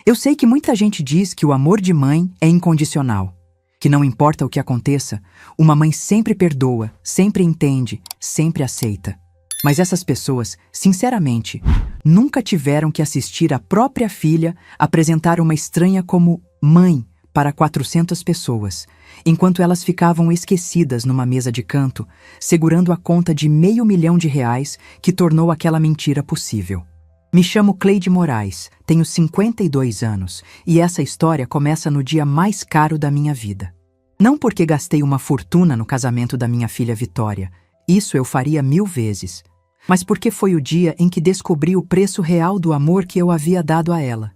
Eu sei que muita gente diz que o amor de mãe é incondicional, que não importa o que aconteça, uma mãe sempre perdoa, sempre entende, sempre aceita. Mas essas pessoas, sinceramente, nunca tiveram que assistir a própria filha apresentar uma estranha como mãe para 400 pessoas, enquanto elas ficavam esquecidas numa mesa de canto, segurando a conta de R$ 500.000 que tornou aquela mentira possível. Me chamo Cleide Moraes, tenho 52 anos e essa história começa no dia mais caro da minha vida. Não porque gastei uma fortuna no casamento da minha filha Vitória, isso eu faria 1000 vezes, mas porque foi o dia em que descobri o preço real do amor que eu havia dado a ela,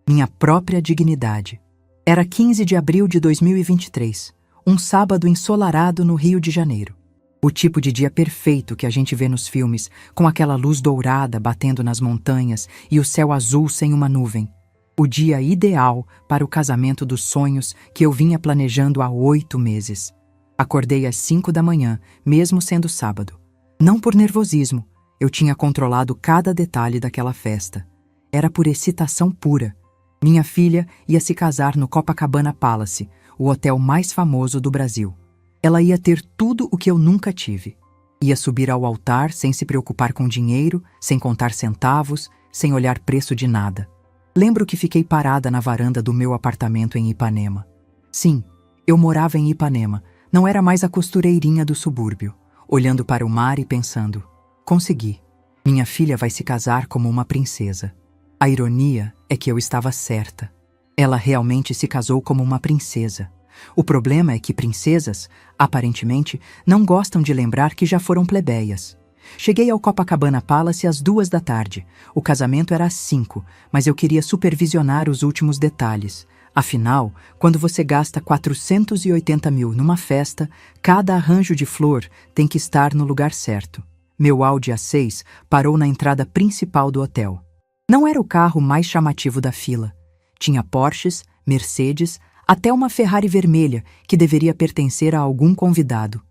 minha própria dignidade. Era 15 de abril de 2023, um sábado ensolarado no Rio de Janeiro. O tipo de dia perfeito que a gente vê nos filmes, com aquela luz dourada batendo nas montanhas e o céu azul sem uma nuvem. O dia ideal para o casamento dos sonhos que eu vinha planejando há 8 meses. Acordei às 5 da manhã, mesmo sendo sábado. Não por nervosismo, eu tinha controlado cada detalhe daquela festa. Era por excitação pura. Minha filha ia se casar no Copacabana Palace, o hotel mais famoso do Brasil. Ela ia ter tudo o que eu nunca tive. Ia subir ao altar sem se preocupar com dinheiro, sem contar centavos, sem olhar preço de nada. Lembro que fiquei parada na varanda do meu apartamento em Ipanema. Sim, eu morava em Ipanema, não era mais a costureirinha do subúrbio, olhando para o mar e pensando: consegui. Minha filha vai se casar como uma princesa. A ironia é que eu estava certa. Ela realmente se casou como uma princesa. O problema é que princesas, aparentemente, não gostam de lembrar que já foram plebeias. Cheguei ao Copacabana Palace às 2 da tarde. O casamento era às 5, mas eu queria supervisionar os últimos detalhes. Afinal, quando você gasta 480 mil numa festa, cada arranjo de flor tem que estar no lugar certo. Meu Audi A6 parou na entrada principal do hotel. Não era o carro mais chamativo da fila. Tinha Porsches, Mercedes, até uma Ferrari vermelha que deveria pertencer a algum convidado.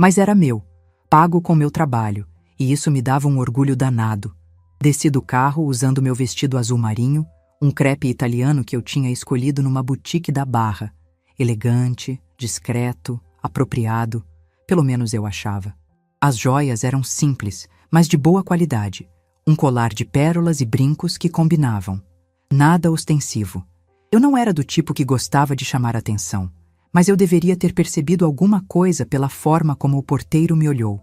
Mas era meu, pago com meu trabalho, e isso me dava um orgulho danado. Desci do carro usando meu vestido azul marinho, um crepe italiano que eu tinha escolhido numa boutique da Barra. Elegante, discreto, apropriado, pelo menos eu achava. As joias eram simples, mas de boa qualidade. Um colar de pérolas e brincos que combinavam. Nada ostensivo. Eu não era do tipo que gostava de chamar atenção, mas eu deveria ter percebido alguma coisa pela forma como o porteiro me olhou.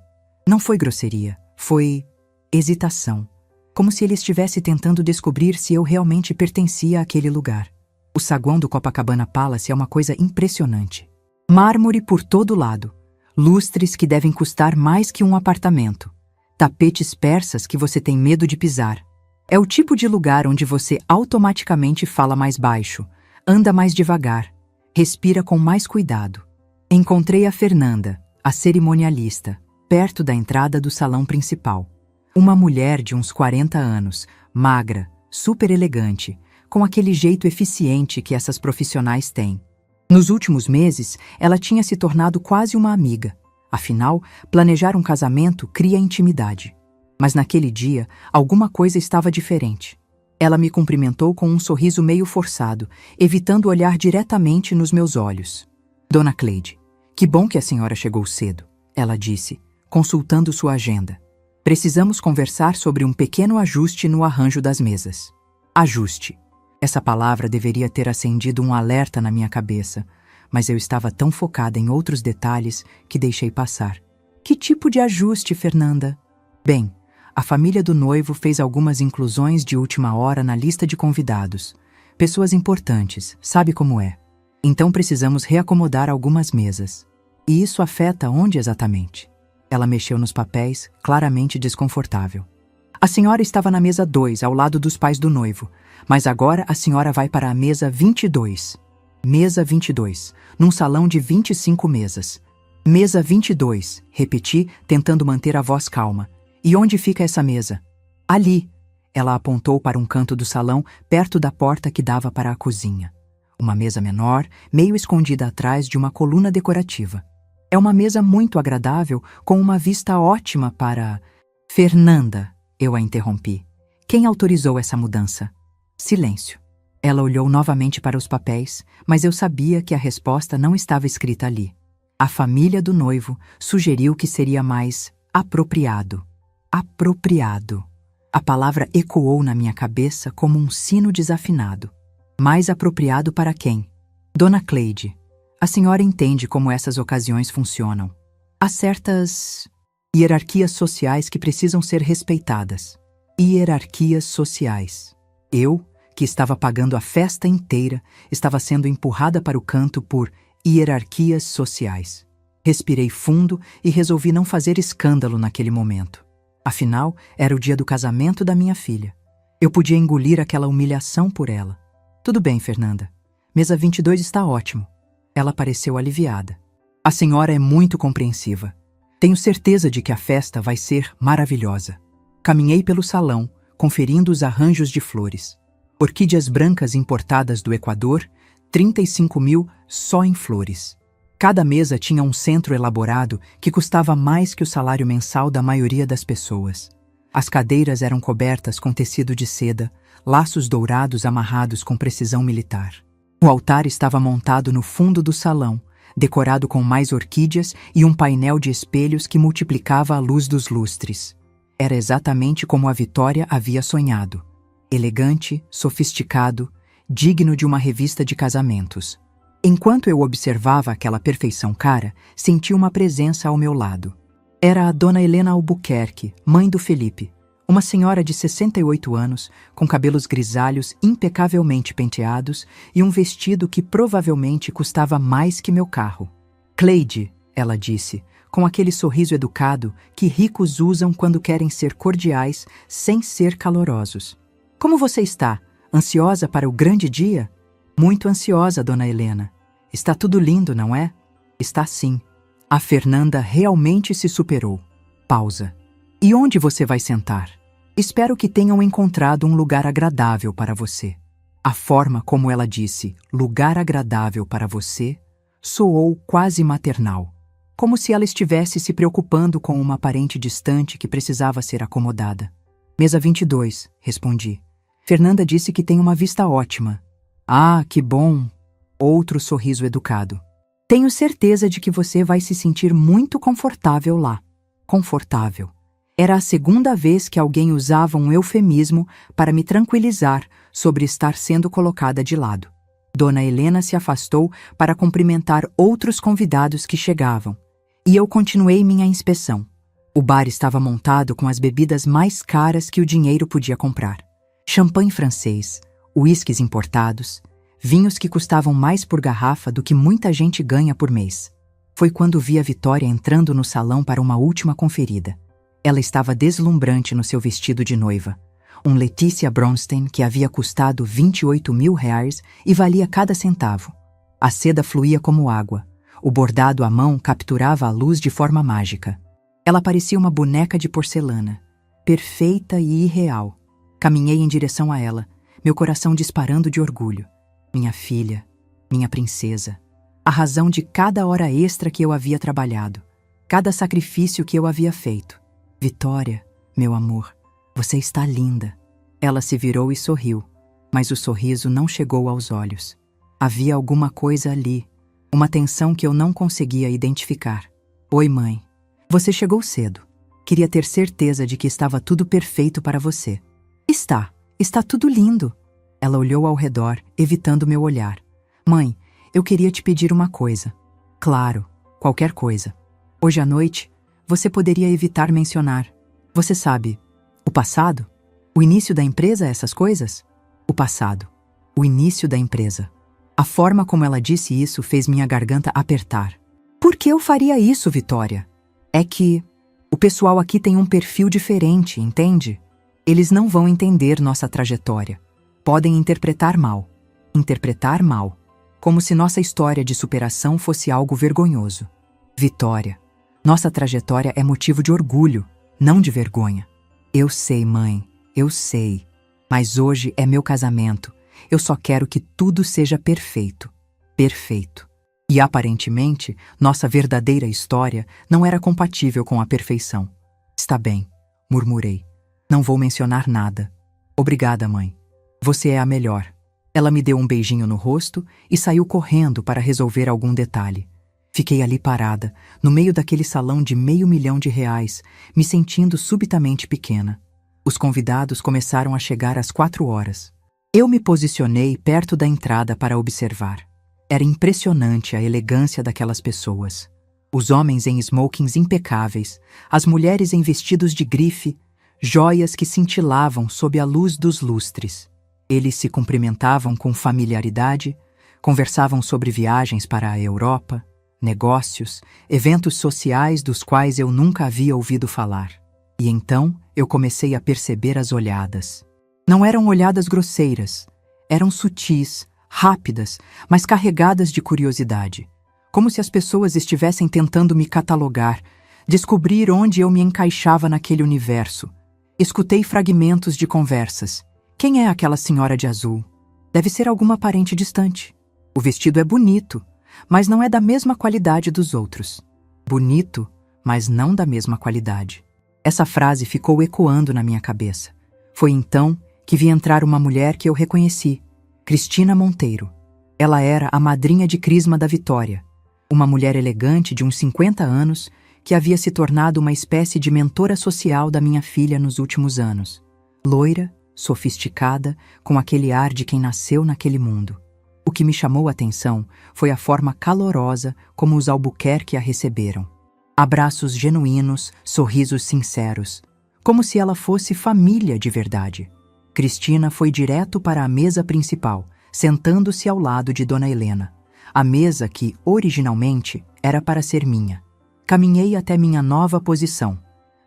Não foi grosseria, foi hesitação. Como se ele estivesse tentando descobrir se eu realmente pertencia àquele lugar. O saguão do Copacabana Palace é uma coisa impressionante. Mármore por todo lado. Lustres que devem custar mais que um apartamento. Tapetes persas que você tem medo de pisar. É o tipo de lugar onde você automaticamente fala mais baixo, anda mais devagar, respira com mais cuidado. Encontrei a Fernanda, a cerimonialista, perto da entrada do salão principal. Uma mulher de uns 40 anos, magra, super elegante, com aquele jeito eficiente que essas profissionais têm. Nos últimos meses, ela tinha se tornado quase uma amiga. Afinal, planejar um casamento cria intimidade. Mas naquele dia, alguma coisa estava diferente. Ela me cumprimentou com um sorriso meio forçado, evitando olhar diretamente nos meus olhos. Dona Cleide, que bom que a senhora chegou cedo, ela disse, consultando sua agenda. Precisamos conversar sobre um pequeno ajuste no arranjo das mesas. Ajuste. Essa palavra deveria ter acendido um alerta na minha cabeça, mas eu estava tão focada em outros detalhes que deixei passar. Que tipo de ajuste, Fernanda? Bem, a família do noivo fez algumas inclusões de última hora na lista de convidados. Pessoas importantes, sabe como é. Então precisamos reacomodar algumas mesas. E isso afeta onde exatamente? Ela mexeu nos papéis, claramente desconfortável. A senhora estava na mesa 2, ao lado dos pais do noivo, mas agora a senhora vai para a mesa 22. Mesa 22, num salão de 25 mesas. Mesa 22, repeti, tentando manter a voz calma. E onde fica essa mesa? Ali. Ela apontou para um canto do salão, perto da porta que dava para a cozinha. Uma mesa menor, meio escondida atrás de uma coluna decorativa. É uma mesa muito agradável, com uma vista ótima para... Fernanda, eu a interrompi. Quem autorizou essa mudança? Silêncio. Ela olhou novamente para os papéis, mas eu sabia que a resposta não estava escrita ali. A família do noivo sugeriu que seria mais apropriado. Apropriado. A palavra ecoou na minha cabeça como um sino desafinado. Mais apropriado para quem? Dona Cleide, a senhora entende como essas ocasiões funcionam. Há certas hierarquias sociais que precisam ser respeitadas. Hierarquias sociais. Eu, que estava pagando a festa inteira, estava sendo empurrada para o canto por hierarquias sociais. Respirei fundo e resolvi não fazer escândalo naquele momento. Afinal, era o dia do casamento da minha filha. Eu podia engolir aquela humilhação por ela. Tudo bem, Fernanda. Mesa 22 está ótimo. Ela pareceu aliviada. A senhora é muito compreensiva. Tenho certeza de que a festa vai ser maravilhosa. Caminhei pelo salão, conferindo os arranjos de flores. Orquídeas brancas importadas do Equador, 35 mil só em flores. Cada mesa tinha um centro elaborado que custava mais que o salário mensal da maioria das pessoas. As cadeiras eram cobertas com tecido de seda, laços dourados amarrados com precisão militar. O altar estava montado no fundo do salão, decorado com mais orquídeas e um painel de espelhos que multiplicava a luz dos lustres. Era exatamente como a Vitória havia sonhado. Elegante, sofisticado, digno de uma revista de casamentos. Enquanto eu observava aquela perfeição cara, senti uma presença ao meu lado. Era a Dona Helena Albuquerque, mãe do Felipe, uma senhora de 68 anos, com cabelos grisalhos impecavelmente penteados e um vestido que provavelmente custava mais que meu carro. Cleide, ela disse, com aquele sorriso educado que ricos usam quando querem ser cordiais sem ser calorosos. Como você está? Ansiosa para o grande dia? Muito ansiosa, Dona Helena. Está tudo lindo, não é? Está sim. A Fernanda realmente se superou. Pausa. E onde você vai sentar? Espero que tenham encontrado um lugar agradável para você. A forma como ela disse, lugar agradável para você, soou quase maternal. Como se ela estivesse se preocupando com uma parente distante que precisava ser acomodada. Mesa 22, respondi. Fernanda disse que tem uma vista ótima. Ah, que bom! Outro sorriso educado. Tenho certeza de que você vai se sentir muito confortável lá. Confortável. Era a segunda vez que alguém usava um eufemismo para me tranquilizar sobre estar sendo colocada de lado. Dona Helena se afastou para cumprimentar outros convidados que chegavam, e eu continuei minha inspeção. O bar estava montado com as bebidas mais caras que o dinheiro podia comprar. Champanhe francês, uísques importados, vinhos que custavam mais por garrafa do que muita gente ganha por mês. Foi quando vi a Vitória entrando no salão para uma última conferida. Ela estava deslumbrante no seu vestido de noiva. Um Letícia Bronstein que havia custado 28 mil reais e valia cada centavo. A seda fluía como água. O bordado à mão capturava a luz de forma mágica. Ela parecia uma boneca de porcelana, perfeita e irreal. Caminhei em direção a ela, meu coração disparando de orgulho. Minha filha, minha princesa. A razão de cada hora extra que eu havia trabalhado, cada sacrifício que eu havia feito. Vitória, meu amor, você está linda. Ela se virou e sorriu, mas o sorriso não chegou aos olhos. Havia alguma coisa ali, uma tensão que eu não conseguia identificar. Oi, mãe. Você chegou cedo. Queria ter certeza de que estava tudo perfeito para você. Está tudo lindo. Ela olhou ao redor, evitando meu olhar. Mãe, eu queria te pedir uma coisa. Claro, qualquer coisa. Hoje à noite, você poderia evitar mencionar. Você sabe, o passado? O início da empresa, essas coisas? O passado. O início da empresa. A forma como ela disse isso fez minha garganta apertar. Por que eu faria isso, Vitória? É que o pessoal aqui tem um perfil diferente, entende? Eles não vão entender nossa trajetória. Podem interpretar mal. Interpretar mal. Como se nossa história de superação fosse algo vergonhoso. Vitória, nossa trajetória é motivo de orgulho, não de vergonha. Eu sei, mãe, eu sei. Mas hoje é meu casamento. Eu só quero que tudo seja perfeito. Perfeito. E aparentemente, nossa verdadeira história não era compatível com a perfeição. Está bem, murmurei. Não vou mencionar nada. Obrigada, mãe. Você é a melhor. Ela me deu um beijinho no rosto e saiu correndo para resolver algum detalhe. Fiquei ali parada, no meio daquele salão de R$500.000, me sentindo subitamente pequena. Os convidados começaram a chegar às 4 horas. Eu me posicionei perto da entrada para observar. Era impressionante a elegância daquelas pessoas. Os homens em smokings impecáveis, as mulheres em vestidos de grife, joias que cintilavam sob a luz dos lustres. Eles se cumprimentavam com familiaridade, conversavam sobre viagens para a Europa, negócios, eventos sociais dos quais eu nunca havia ouvido falar. E então eu comecei a perceber as olhadas. Não eram olhadas grosseiras, eram sutis, rápidas, mas carregadas de curiosidade. Como se as pessoas estivessem tentando me catalogar, descobrir onde eu me encaixava naquele universo. Escutei fragmentos de conversas. Quem é aquela senhora de azul? Deve ser alguma parente distante. O vestido é bonito, mas não é da mesma qualidade dos outros. Bonito, mas não da mesma qualidade. Essa frase ficou ecoando na minha cabeça. Foi então que vi entrar uma mulher que eu reconheci, Cristina Monteiro. Ela era a madrinha de crisma da Vitória, uma mulher elegante de uns 50 anos que havia se tornado uma espécie de mentora social da minha filha nos últimos anos. Loira, sofisticada, com aquele ar de quem nasceu naquele mundo. O que me chamou a atenção foi a forma calorosa como os Albuquerque a receberam. Abraços genuínos, sorrisos sinceros, como se ela fosse família de verdade. Cristina foi direto para a mesa principal, sentando-se ao lado de Dona Helena. A mesa que, originalmente, era para ser minha. Caminhei até minha nova posição,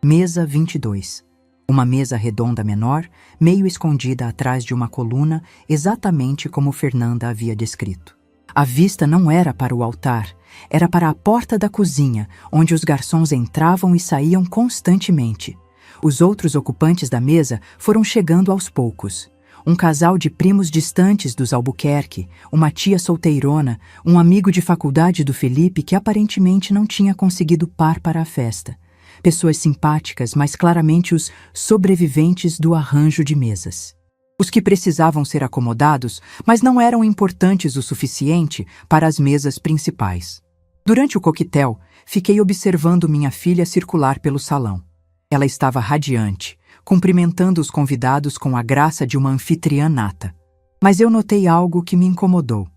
mesa 22. Uma mesa redonda menor, meio escondida atrás de uma coluna, exatamente como Fernanda havia descrito. A vista não era para o altar, era para a porta da cozinha, onde os garçons entravam e saíam constantemente. Os outros ocupantes da mesa foram chegando aos poucos. Um casal de primos distantes dos Albuquerque, uma tia solteirona, um amigo de faculdade do Felipe que aparentemente não tinha conseguido par para a festa. Pessoas simpáticas, mas claramente os sobreviventes do arranjo de mesas. Os que precisavam ser acomodados, mas não eram importantes o suficiente para as mesas principais. Durante o coquetel, fiquei observando minha filha circular pelo salão. Ela estava radiante, cumprimentando os convidados com a graça de uma anfitriã nata. Mas eu notei algo que me incomodou.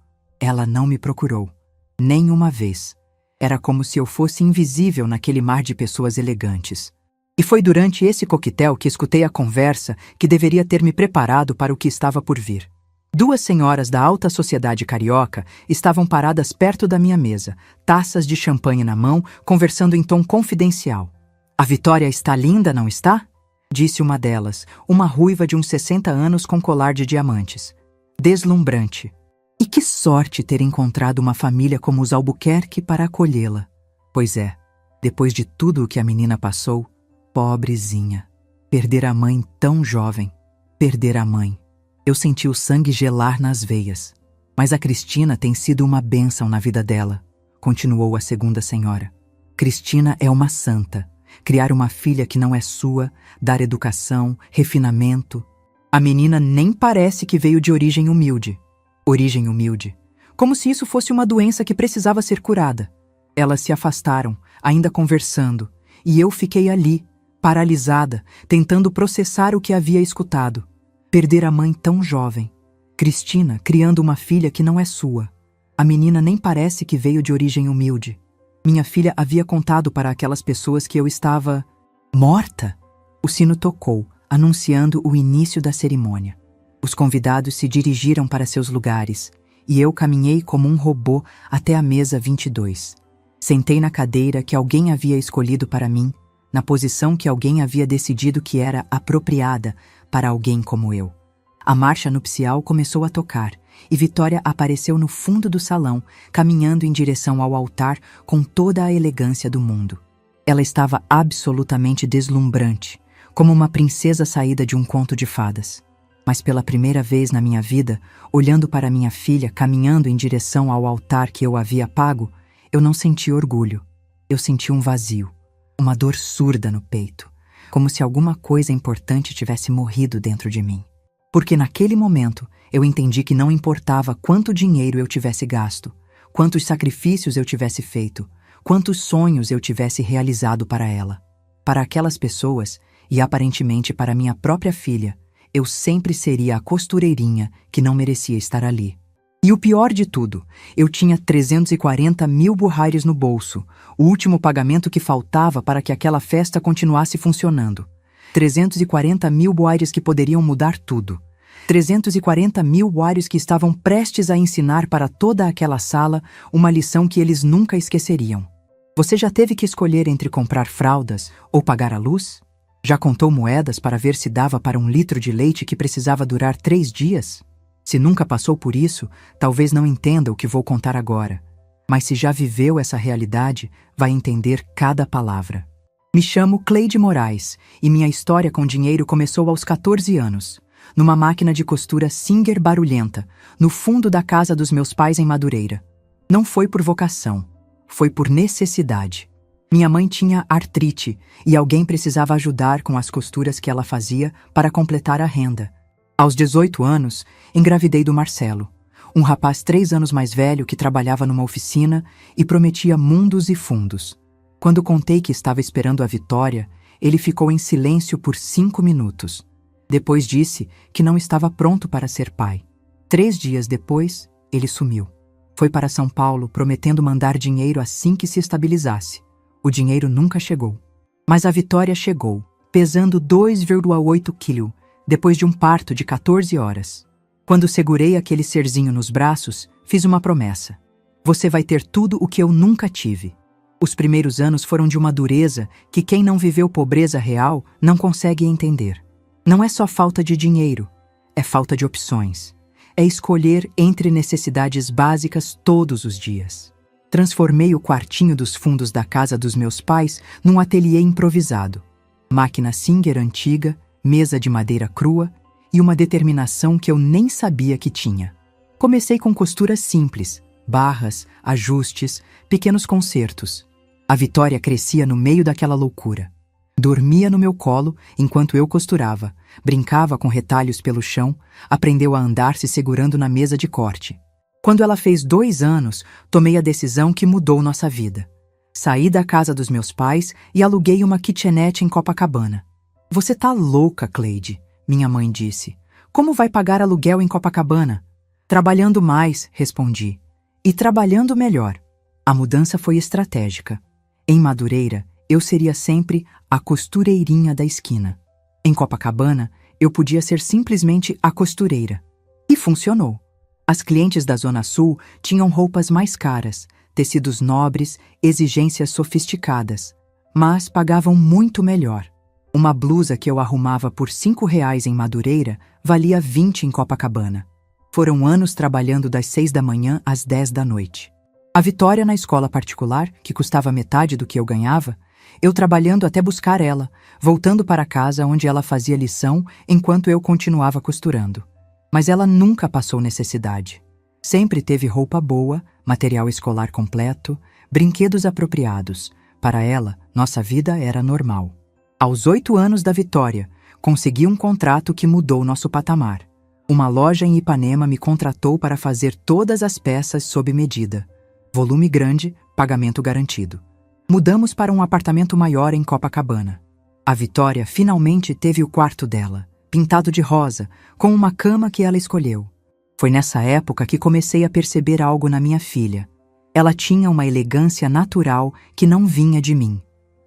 Ela não me procurou, nem uma vez. Era como se eu fosse invisível naquele mar de pessoas elegantes. E foi durante esse coquetel que escutei a conversa que deveria ter me preparado para o que estava por vir. Duas senhoras da alta sociedade carioca estavam paradas perto da minha mesa, taças de champanhe na mão, conversando em tom confidencial. "A Vitória está linda, não está?" disse uma delas, uma ruiva de uns 60 anos com colar de diamantes. Deslumbrante. E que sorte ter encontrado uma família como os Albuquerque para acolhê-la. Pois é, depois de tudo o que a menina passou, pobrezinha. Perder a mãe tão jovem. Perder a mãe. Eu senti o sangue gelar nas veias. Mas a Cristina tem sido uma bênção na vida dela, continuou a segunda senhora. Cristina é uma santa. Criar uma filha que não é sua, dar educação, refinamento. A menina nem parece que veio de origem humilde. Origem humilde. Como se isso fosse uma doença que precisava ser curada. Elas se afastaram, ainda conversando, e eu fiquei ali, paralisada, tentando processar o que havia escutado. Perder a mãe tão jovem. Cristina criando uma filha que não é sua. A menina nem parece que veio de origem humilde. Minha filha havia contado para aquelas pessoas que eu estava... morta? O sino tocou, anunciando o início da cerimônia. Os convidados se dirigiram para seus lugares, e eu caminhei como um robô até a mesa 22. Sentei na cadeira que alguém havia escolhido para mim, na posição que alguém havia decidido que era apropriada para alguém como eu. A marcha nupcial começou a tocar, e Vitória apareceu no fundo do salão, caminhando em direção ao altar com toda a elegância do mundo. Ela estava absolutamente deslumbrante, como uma princesa saída de um conto de fadas. Mas pela primeira vez na minha vida, olhando para minha filha caminhando em direção ao altar que eu havia pago, eu não senti orgulho. Eu senti um vazio, uma dor surda no peito, como se alguma coisa importante tivesse morrido dentro de mim. Porque naquele momento Eu entendi que não importava quanto dinheiro eu tivesse gasto, quantos sacrifícios eu tivesse feito, quantos sonhos eu tivesse realizado para ela. Para aquelas pessoas, e aparentemente para minha própria filha, eu sempre seria a costureirinha que não merecia estar ali. E o pior de tudo, eu tinha 340 mil buhairos no bolso, o último pagamento que faltava para que aquela festa continuasse funcionando. 340 mil buhairos que poderiam mudar tudo. 340 mil buhairos que estavam prestes a ensinar para toda aquela sala uma lição que eles nunca esqueceriam. Você já teve que escolher entre comprar fraldas ou pagar a luz? Já contou moedas para ver se dava para 1 litro de leite que precisava durar 3 dias? Se nunca passou por isso, talvez não entenda o que vou contar agora. Mas se já viveu essa realidade, vai entender cada palavra. Me chamo Cleide Moraes e minha história com dinheiro começou aos 14 anos, numa máquina de costura Singer barulhenta, no fundo da casa dos meus pais em Madureira. Não foi por vocação, foi por necessidade. Minha mãe tinha artrite e alguém precisava ajudar com as costuras que ela fazia para completar a renda. Aos 18 anos, engravidei do Marcelo, um rapaz 3 anos mais velho que trabalhava numa oficina e prometia mundos e fundos. Quando contei que estava esperando a Vitória, ele ficou em silêncio por 5 minutos. Depois disse que não estava pronto para ser pai. 3 dias depois, ele sumiu. Foi para São Paulo prometendo mandar dinheiro assim que se estabilizasse. O dinheiro nunca chegou. Mas a Vitória chegou, pesando 2,8 kg, depois de um parto de 14 horas. Quando segurei aquele serzinho nos braços, fiz uma promessa. Você vai ter tudo o que eu nunca tive. Os primeiros anos foram de uma dureza que quem não viveu pobreza real não consegue entender. Não é só falta de dinheiro, é falta de opções. É escolher entre necessidades básicas todos os dias. Transformei o quartinho dos fundos da casa dos meus pais num ateliê improvisado. Máquina Singer antiga, mesa de madeira crua e uma determinação que eu nem sabia que tinha. Comecei com costuras simples, barras, ajustes, pequenos consertos. A Vitória crescia no meio daquela loucura. Dormia no meu colo enquanto eu costurava, brincava com retalhos pelo chão, aprendeu a andar se segurando na mesa de corte. Quando ela fez 2 anos, tomei a decisão que mudou nossa vida. Saí da casa dos meus pais e aluguei uma kitchenette em Copacabana. Você tá louca, Cleide, minha mãe disse. Como vai pagar aluguel em Copacabana? Trabalhando mais, respondi. E trabalhando melhor. A mudança foi estratégica. Em Madureira, eu seria sempre a costureirinha da esquina. Em Copacabana, eu podia ser simplesmente a costureira. E funcionou. As clientes da Zona Sul tinham roupas mais caras, tecidos nobres, exigências sofisticadas, mas pagavam muito melhor. Uma blusa que eu arrumava por R$5 em Madureira valia 20 em Copacabana. Foram anos trabalhando das 6 da manhã às 10 da noite. A Vitória na escola particular, que custava metade do que eu ganhava, eu trabalhando até buscar ela, voltando para casa onde ela fazia lição enquanto eu continuava costurando. Mas ela nunca passou necessidade. Sempre teve roupa boa, material escolar completo, brinquedos apropriados. Para ela, nossa vida era normal. Aos 8 anos da Vitória, consegui um contrato que mudou nosso patamar. Uma loja em Ipanema me contratou para fazer todas as peças sob medida. Volume grande, pagamento garantido. Mudamos para um apartamento maior em Copacabana. A Vitória finalmente teve o quarto dela, pintado de rosa, com uma cama que ela escolheu. Foi nessa época que comecei a perceber algo na minha filha. Ela tinha uma elegância natural que não vinha de mim.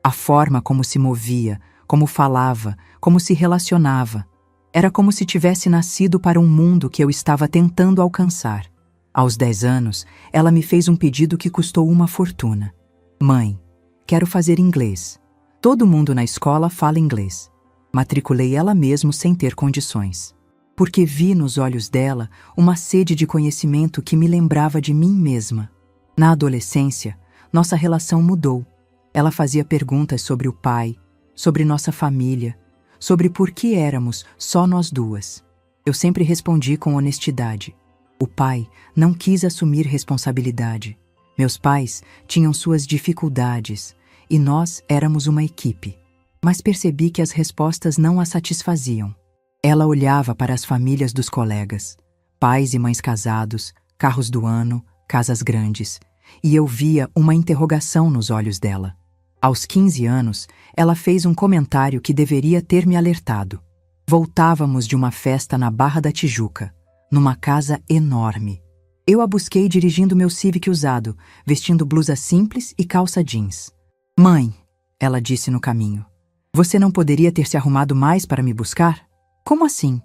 A forma como se movia, como falava, como se relacionava. Era como se tivesse nascido para um mundo que eu estava tentando alcançar. Aos 10 anos, ela me fez um pedido que custou uma fortuna. Mãe, quero fazer inglês. Todo mundo na escola fala inglês. Matriculei ela mesmo sem ter condições. Porque vi nos olhos dela uma sede de conhecimento que me lembrava de mim mesma. Na adolescência, nossa relação mudou. Ela fazia perguntas sobre o pai, sobre nossa família, sobre por que éramos só nós duas. Eu sempre respondi com honestidade. O pai não quis assumir responsabilidade. Meus pais tinham suas dificuldades e nós éramos uma equipe. Mas percebi que as respostas não a satisfaziam. Ela olhava para as famílias dos colegas. pais e mães casados, carros do ano, casas grandes, e eu via uma interrogação nos olhos dela. Aos 15 anos, ela fez um comentário que deveria ter me alertado. Voltávamos de uma festa na Barra da Tijuca, numa casa enorme. Eu a busquei dirigindo meu Civic usado, vestindo blusa simples e calça jeans. "Mãe", ela disse no caminho, "você não poderia ter se arrumado mais para me buscar?" "Como assim?"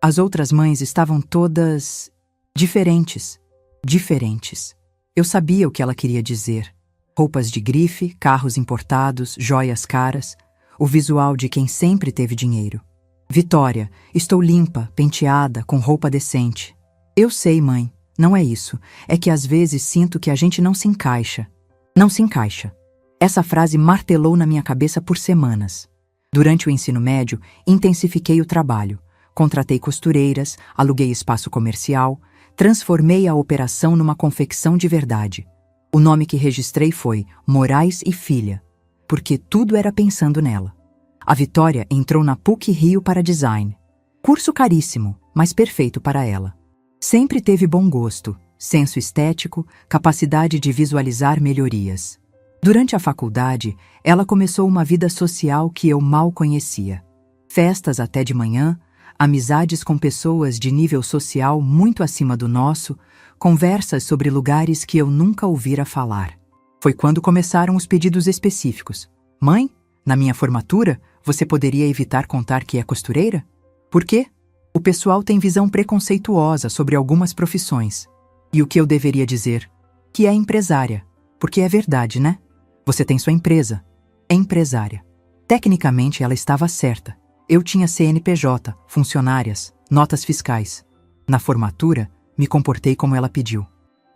As outras mães estavam todas diferentes. Diferentes. Eu sabia o que ela queria dizer. Roupas de grife, carros importados, joias caras, o visual de quem sempre teve dinheiro. "Vitória, estou limpa, penteada, com roupa decente." "Eu sei, mãe, não é isso. É que às vezes sinto que a gente não se encaixa." Não se encaixa. Essa frase martelou na minha cabeça por semanas. Durante o ensino médio, intensifiquei o trabalho. Contratei costureiras, aluguei espaço comercial, transformei a operação numa confecção de verdade. O nome que registrei foi Moraes e Filha, porque tudo era pensando nela. A Vitória entrou na PUC-Rio para design. Curso caríssimo, mas perfeito para ela. Sempre teve bom gosto, senso estético, capacidade de visualizar melhorias. Durante a faculdade, ela começou uma vida social que eu mal conhecia. Festas até de manhã, amizades com pessoas de nível social muito acima do nosso, conversas sobre lugares que eu nunca ouvira falar. Foi quando começaram os pedidos específicos. "Mãe, na minha formatura, você poderia evitar contar que é costureira?" "Por quê?" "O pessoal tem visão preconceituosa sobre algumas profissões." "E o que eu deveria dizer?" "Que é empresária. Porque é verdade, né? Você tem sua empresa. É empresária." Tecnicamente, ela estava certa. Eu tinha CNPJ, funcionárias, notas fiscais. Na formatura, me comportei como ela pediu.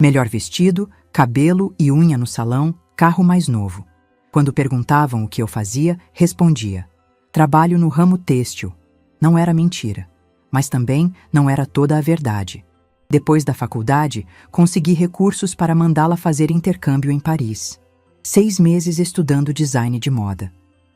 Melhor vestido, cabelo e unha no salão, carro mais novo. Quando perguntavam o que eu fazia, respondia: "Trabalho no ramo têxtil." Não era mentira, mas também não era toda a verdade. Depois da faculdade, consegui recursos para mandá-la fazer intercâmbio em Paris. 6 meses estudando design de moda.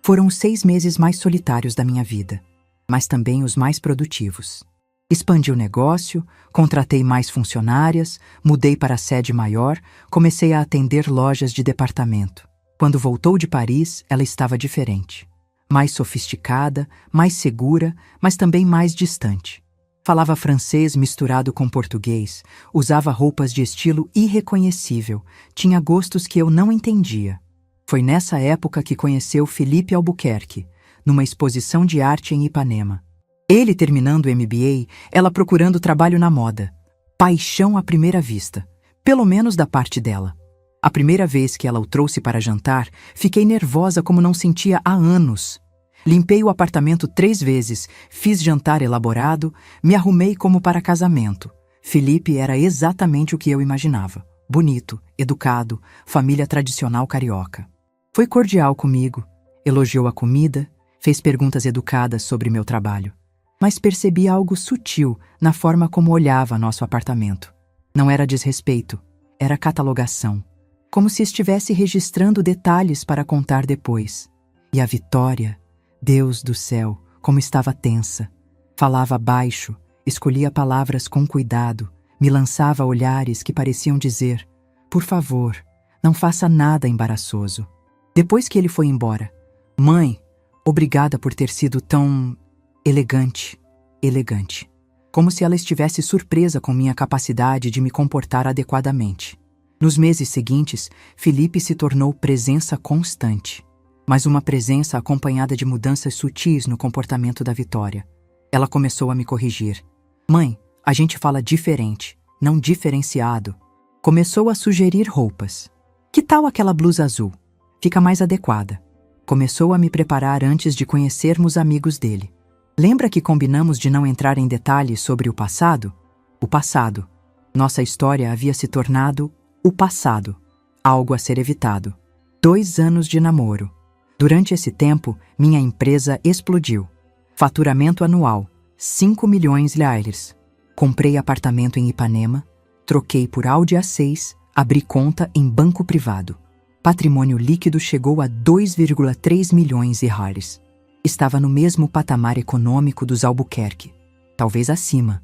Foram os 6 meses mais solitários da minha vida, mas também os mais produtivos. Expandi o negócio, contratei mais funcionárias, mudei para a sede maior, comecei a atender lojas de departamento. Quando voltou de Paris, ela estava diferente. Mais sofisticada, mais segura, mas também mais distante. Falava francês misturado com português, usava roupas de estilo irreconhecível, tinha gostos que eu não entendia. Foi nessa época que conheceu Felipe Albuquerque, numa exposição de arte em Ipanema. Ele terminando o MBA, ela procurando trabalho na moda. Paixão à primeira vista, pelo menos da parte dela. A primeira vez que ela o trouxe para jantar, fiquei nervosa como não sentia há anos. Limpei o apartamento 3 vezes, fiz jantar elaborado, me arrumei como para casamento. Felipe era exatamente o que eu imaginava. Bonito, educado, família tradicional carioca. Foi cordial comigo, elogiou a comida, fez perguntas educadas sobre meu trabalho. Mas percebi algo sutil na forma como olhava nosso apartamento. Não era desrespeito, era catalogação. Como se estivesse registrando detalhes para contar depois. E a Vitória, Deus do céu, como estava tensa. Falava baixo, escolhia palavras com cuidado, me lançava olhares que pareciam dizer: "Por favor, não faça nada embaraçoso." Depois que ele foi embora: "Mãe, obrigada por ter sido tão elegante." Elegante. Como se ela estivesse surpresa com minha capacidade de me comportar adequadamente. Nos meses seguintes, Felipe se tornou presença constante. Mas uma presença acompanhada de mudanças sutis no comportamento da Vitória. Ela começou a me corrigir. "Mãe, a gente fala diferente, não diferenciado." Começou a sugerir roupas. "Que tal aquela blusa azul? Fica mais adequada." Começou a me preparar antes de conhecermos amigos dele. "Lembra que combinamos de não entrar em detalhes sobre o passado?" O passado. Nossa história havia se tornado o passado. Algo a ser evitado. 2 anos de namoro. Durante esse tempo, minha empresa explodiu. Faturamento anual, 5 milhões de reais. Comprei apartamento em Ipanema, troquei por Audi A6, abri conta em banco privado. Patrimônio líquido chegou a 2,3 milhões de reais. Estava no mesmo patamar econômico dos Albuquerque, talvez acima,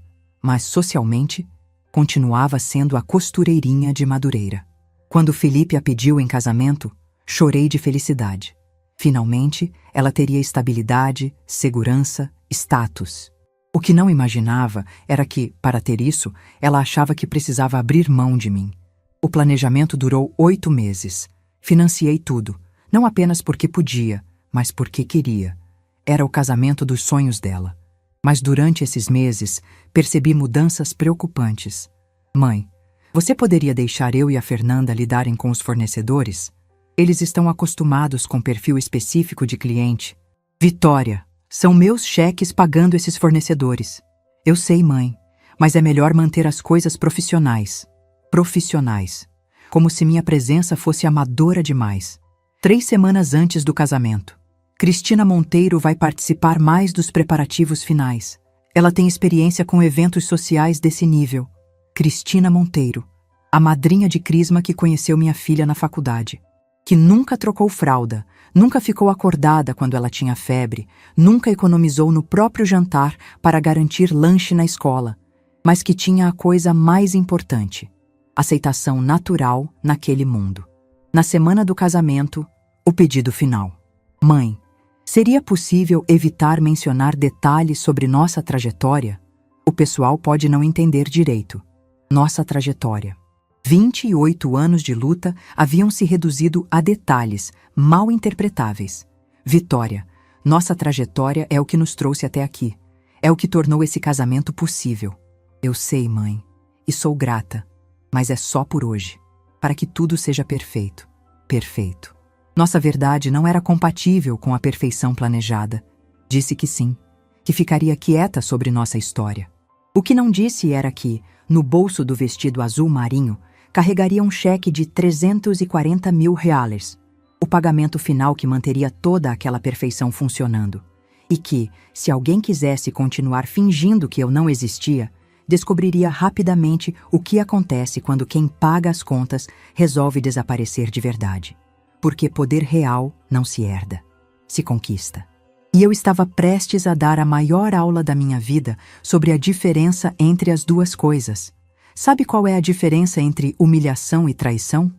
mas socialmente continuava sendo a costureirinha de Madureira. Quando Felipe a pediu em casamento, chorei de felicidade. Finalmente, ela teria estabilidade, segurança, status. O que não imaginava era que, para ter isso, ela achava que precisava abrir mão de mim. O planejamento durou 8 meses. Financiei tudo, não apenas porque podia, mas porque queria. Era o casamento dos sonhos dela. Mas durante esses meses, percebi mudanças preocupantes. Mãe, você poderia deixar eu e a Fernanda lidarem com os fornecedores? Eles estão acostumados com perfil específico de cliente. Vitória, são meus cheques pagando esses fornecedores. Eu sei, mãe, mas é melhor manter as coisas profissionais. Profissionais. Como se minha presença fosse amadora demais. 3 semanas antes do casamento, Cristina Monteiro vai participar mais dos preparativos finais. Ela tem experiência com eventos sociais desse nível. Cristina Monteiro, a madrinha de crisma que conheceu minha filha na faculdade. Que nunca trocou fralda, nunca ficou acordada quando ela tinha febre, nunca economizou no próprio jantar para garantir lanche na escola, mas que tinha a coisa mais importante: aceitação natural naquele mundo. Na semana do casamento, o pedido final. Mãe, seria possível evitar mencionar detalhes sobre nossa trajetória? O pessoal pode não entender direito. Nossa trajetória. 28 anos de luta haviam se reduzido a detalhes mal interpretáveis. Vitória, nossa trajetória é o que nos trouxe até aqui. É o que tornou esse casamento possível. Eu sei, mãe, e sou grata, mas é só por hoje, para que tudo seja perfeito. Perfeito. Nossa verdade não era compatível com a perfeição planejada. Disse que sim, que ficaria quieta sobre nossa história. O que não disse era que, no bolso do vestido azul marinho, carregaria um cheque de 340 mil reais, o pagamento final que manteria toda aquela perfeição funcionando. E que, se alguém quisesse continuar fingindo que eu não existia, descobriria rapidamente o que acontece quando quem paga as contas resolve desaparecer de verdade. Porque poder real não se herda, se conquista. E eu estava prestes a dar a maior aula da minha vida sobre a diferença entre as duas coisas. Sabe qual é a diferença entre humilhação e traição?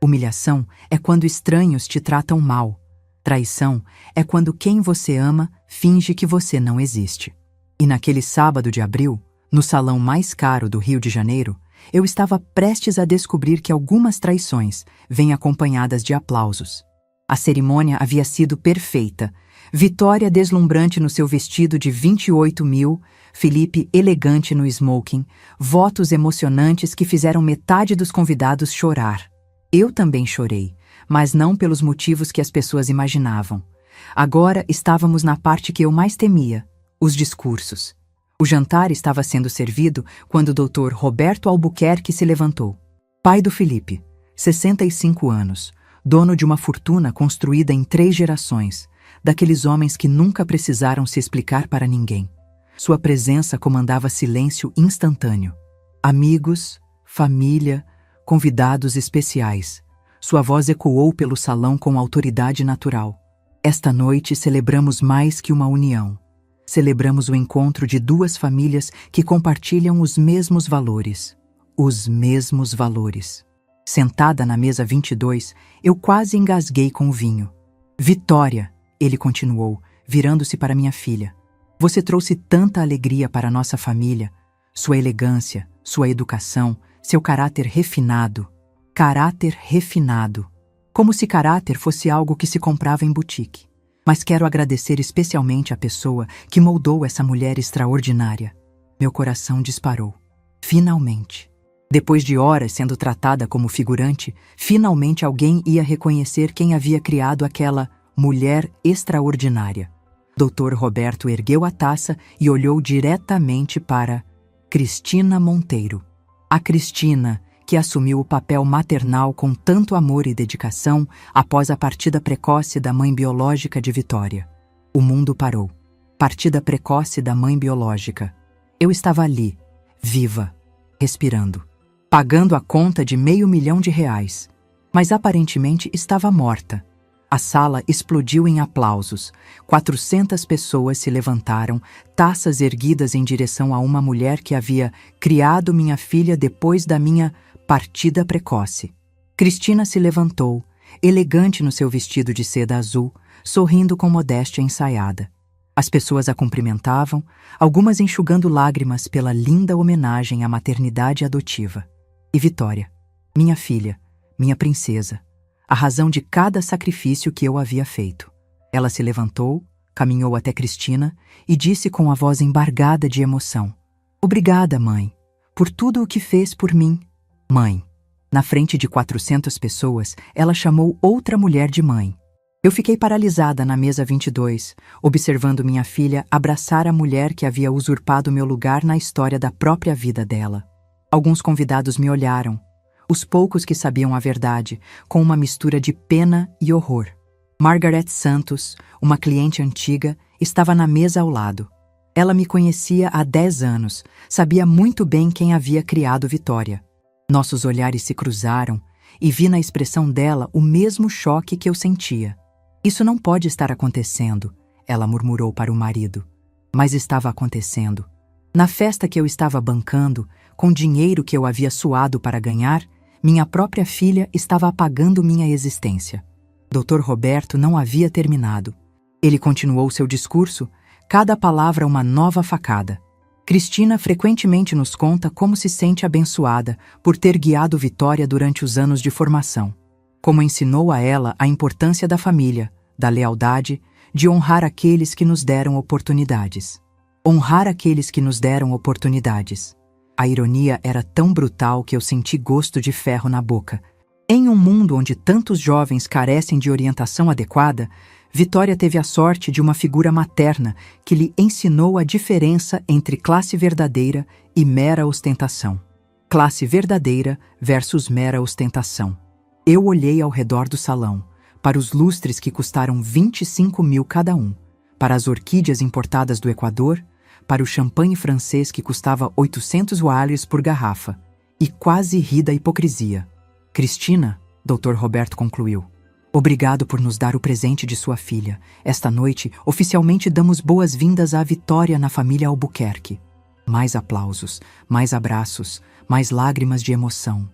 Humilhação é quando estranhos te tratam mal. Traição é quando quem você ama finge que você não existe. E naquele sábado de abril, no salão mais caro do Rio de Janeiro, eu estava prestes a descobrir que algumas traições vêm acompanhadas de aplausos. A cerimônia havia sido perfeita. Vitória deslumbrante no seu vestido de 28 mil, Felipe elegante no smoking, votos emocionantes que fizeram metade dos convidados chorar. Eu também chorei, mas não pelos motivos que as pessoas imaginavam. Agora estávamos na parte que eu mais temia, os discursos. O jantar estava sendo servido quando o Dr. Roberto Albuquerque se levantou. Pai do Felipe, 65 anos, dono de uma fortuna construída em 3 gerações, daqueles homens que nunca precisaram se explicar para ninguém. Sua presença comandava silêncio instantâneo. Amigos, família, convidados especiais. Sua voz ecoou pelo salão com autoridade natural. Esta noite celebramos mais que uma união. Celebramos o encontro de 2 famílias que compartilham os mesmos valores. Os mesmos valores. Sentada na mesa 22, eu quase engasguei com o vinho. Vitória, ele continuou, virando-se para minha filha. Você trouxe tanta alegria para nossa família. Sua elegância, sua educação, seu caráter refinado. Caráter refinado. Como se caráter fosse algo que se comprava em boutique. Mas quero agradecer especialmente a pessoa que moldou essa mulher extraordinária. Meu coração disparou. Finalmente. Depois de horas sendo tratada como figurante, finalmente alguém ia reconhecer quem havia criado aquela mulher extraordinária. Dr. Roberto ergueu a taça e olhou diretamente para Cristina Monteiro. A Cristina, que assumiu o papel maternal com tanto amor e dedicação após a partida precoce da mãe biológica de Vitória. O mundo parou. Partida precoce da mãe biológica. Eu estava ali, viva, respirando, pagando a conta de R$500 mil, mas aparentemente estava morta. A sala explodiu em aplausos. 400 pessoas se levantaram, taças erguidas em direção a uma mulher que havia criado minha filha depois da minha partida precoce. Cristina se levantou, elegante no seu vestido de seda azul, sorrindo com modéstia ensaiada. As pessoas a cumprimentavam, algumas enxugando lágrimas pela linda homenagem à maternidade adotiva. E Vitória, minha filha, minha princesa, a razão de cada sacrifício que eu havia feito. Ela se levantou, caminhou até Cristina e disse com a voz embargada de emoção: "Obrigada, mãe, por tudo o que fez por mim." Mãe. Na frente de 400 pessoas, ela chamou outra mulher de mãe. Eu fiquei paralisada na mesa 22, observando minha filha abraçar a mulher que havia usurpado meu lugar na história da própria vida dela. Alguns convidados me olharam, os poucos que sabiam a verdade, com uma mistura de pena e horror. Margaret Santos, uma cliente antiga, estava na mesa ao lado. Ela me conhecia há 10 anos, sabia muito bem quem havia criado Vitória. Nossos olhares se cruzaram e vi na expressão dela o mesmo choque que eu sentia. "Isso não pode estar acontecendo", ela murmurou para o marido. Mas estava acontecendo. Na festa que eu estava bancando, com dinheiro que eu havia suado para ganhar, minha própria filha estava apagando minha existência. Dr. Roberto não havia terminado. Ele continuou seu discurso, cada palavra uma nova facada. Cristina frequentemente nos conta como se sente abençoada por ter guiado Vitória durante os anos de formação. Como ensinou a ela a importância da família, da lealdade, de honrar aqueles que nos deram oportunidades. Honrar aqueles que nos deram oportunidades. A ironia era tão brutal que eu senti gosto de ferro na boca. Em um mundo onde tantos jovens carecem de orientação adequada, Vitória teve a sorte de uma figura materna que lhe ensinou a diferença entre classe verdadeira e mera ostentação. Classe verdadeira versus mera ostentação. Eu olhei ao redor do salão, para os lustres que custaram 25 mil cada um, para as orquídeas importadas do Equador, para o champanhe francês que custava 800 reais por garrafa, e quase ri da hipocrisia. "Cristina", Dr. Roberto concluiu, "obrigado por nos dar o presente de sua filha. Esta noite, oficialmente damos boas-vindas à Vitória na família Albuquerque." Mais aplausos, mais abraços, mais lágrimas de emoção.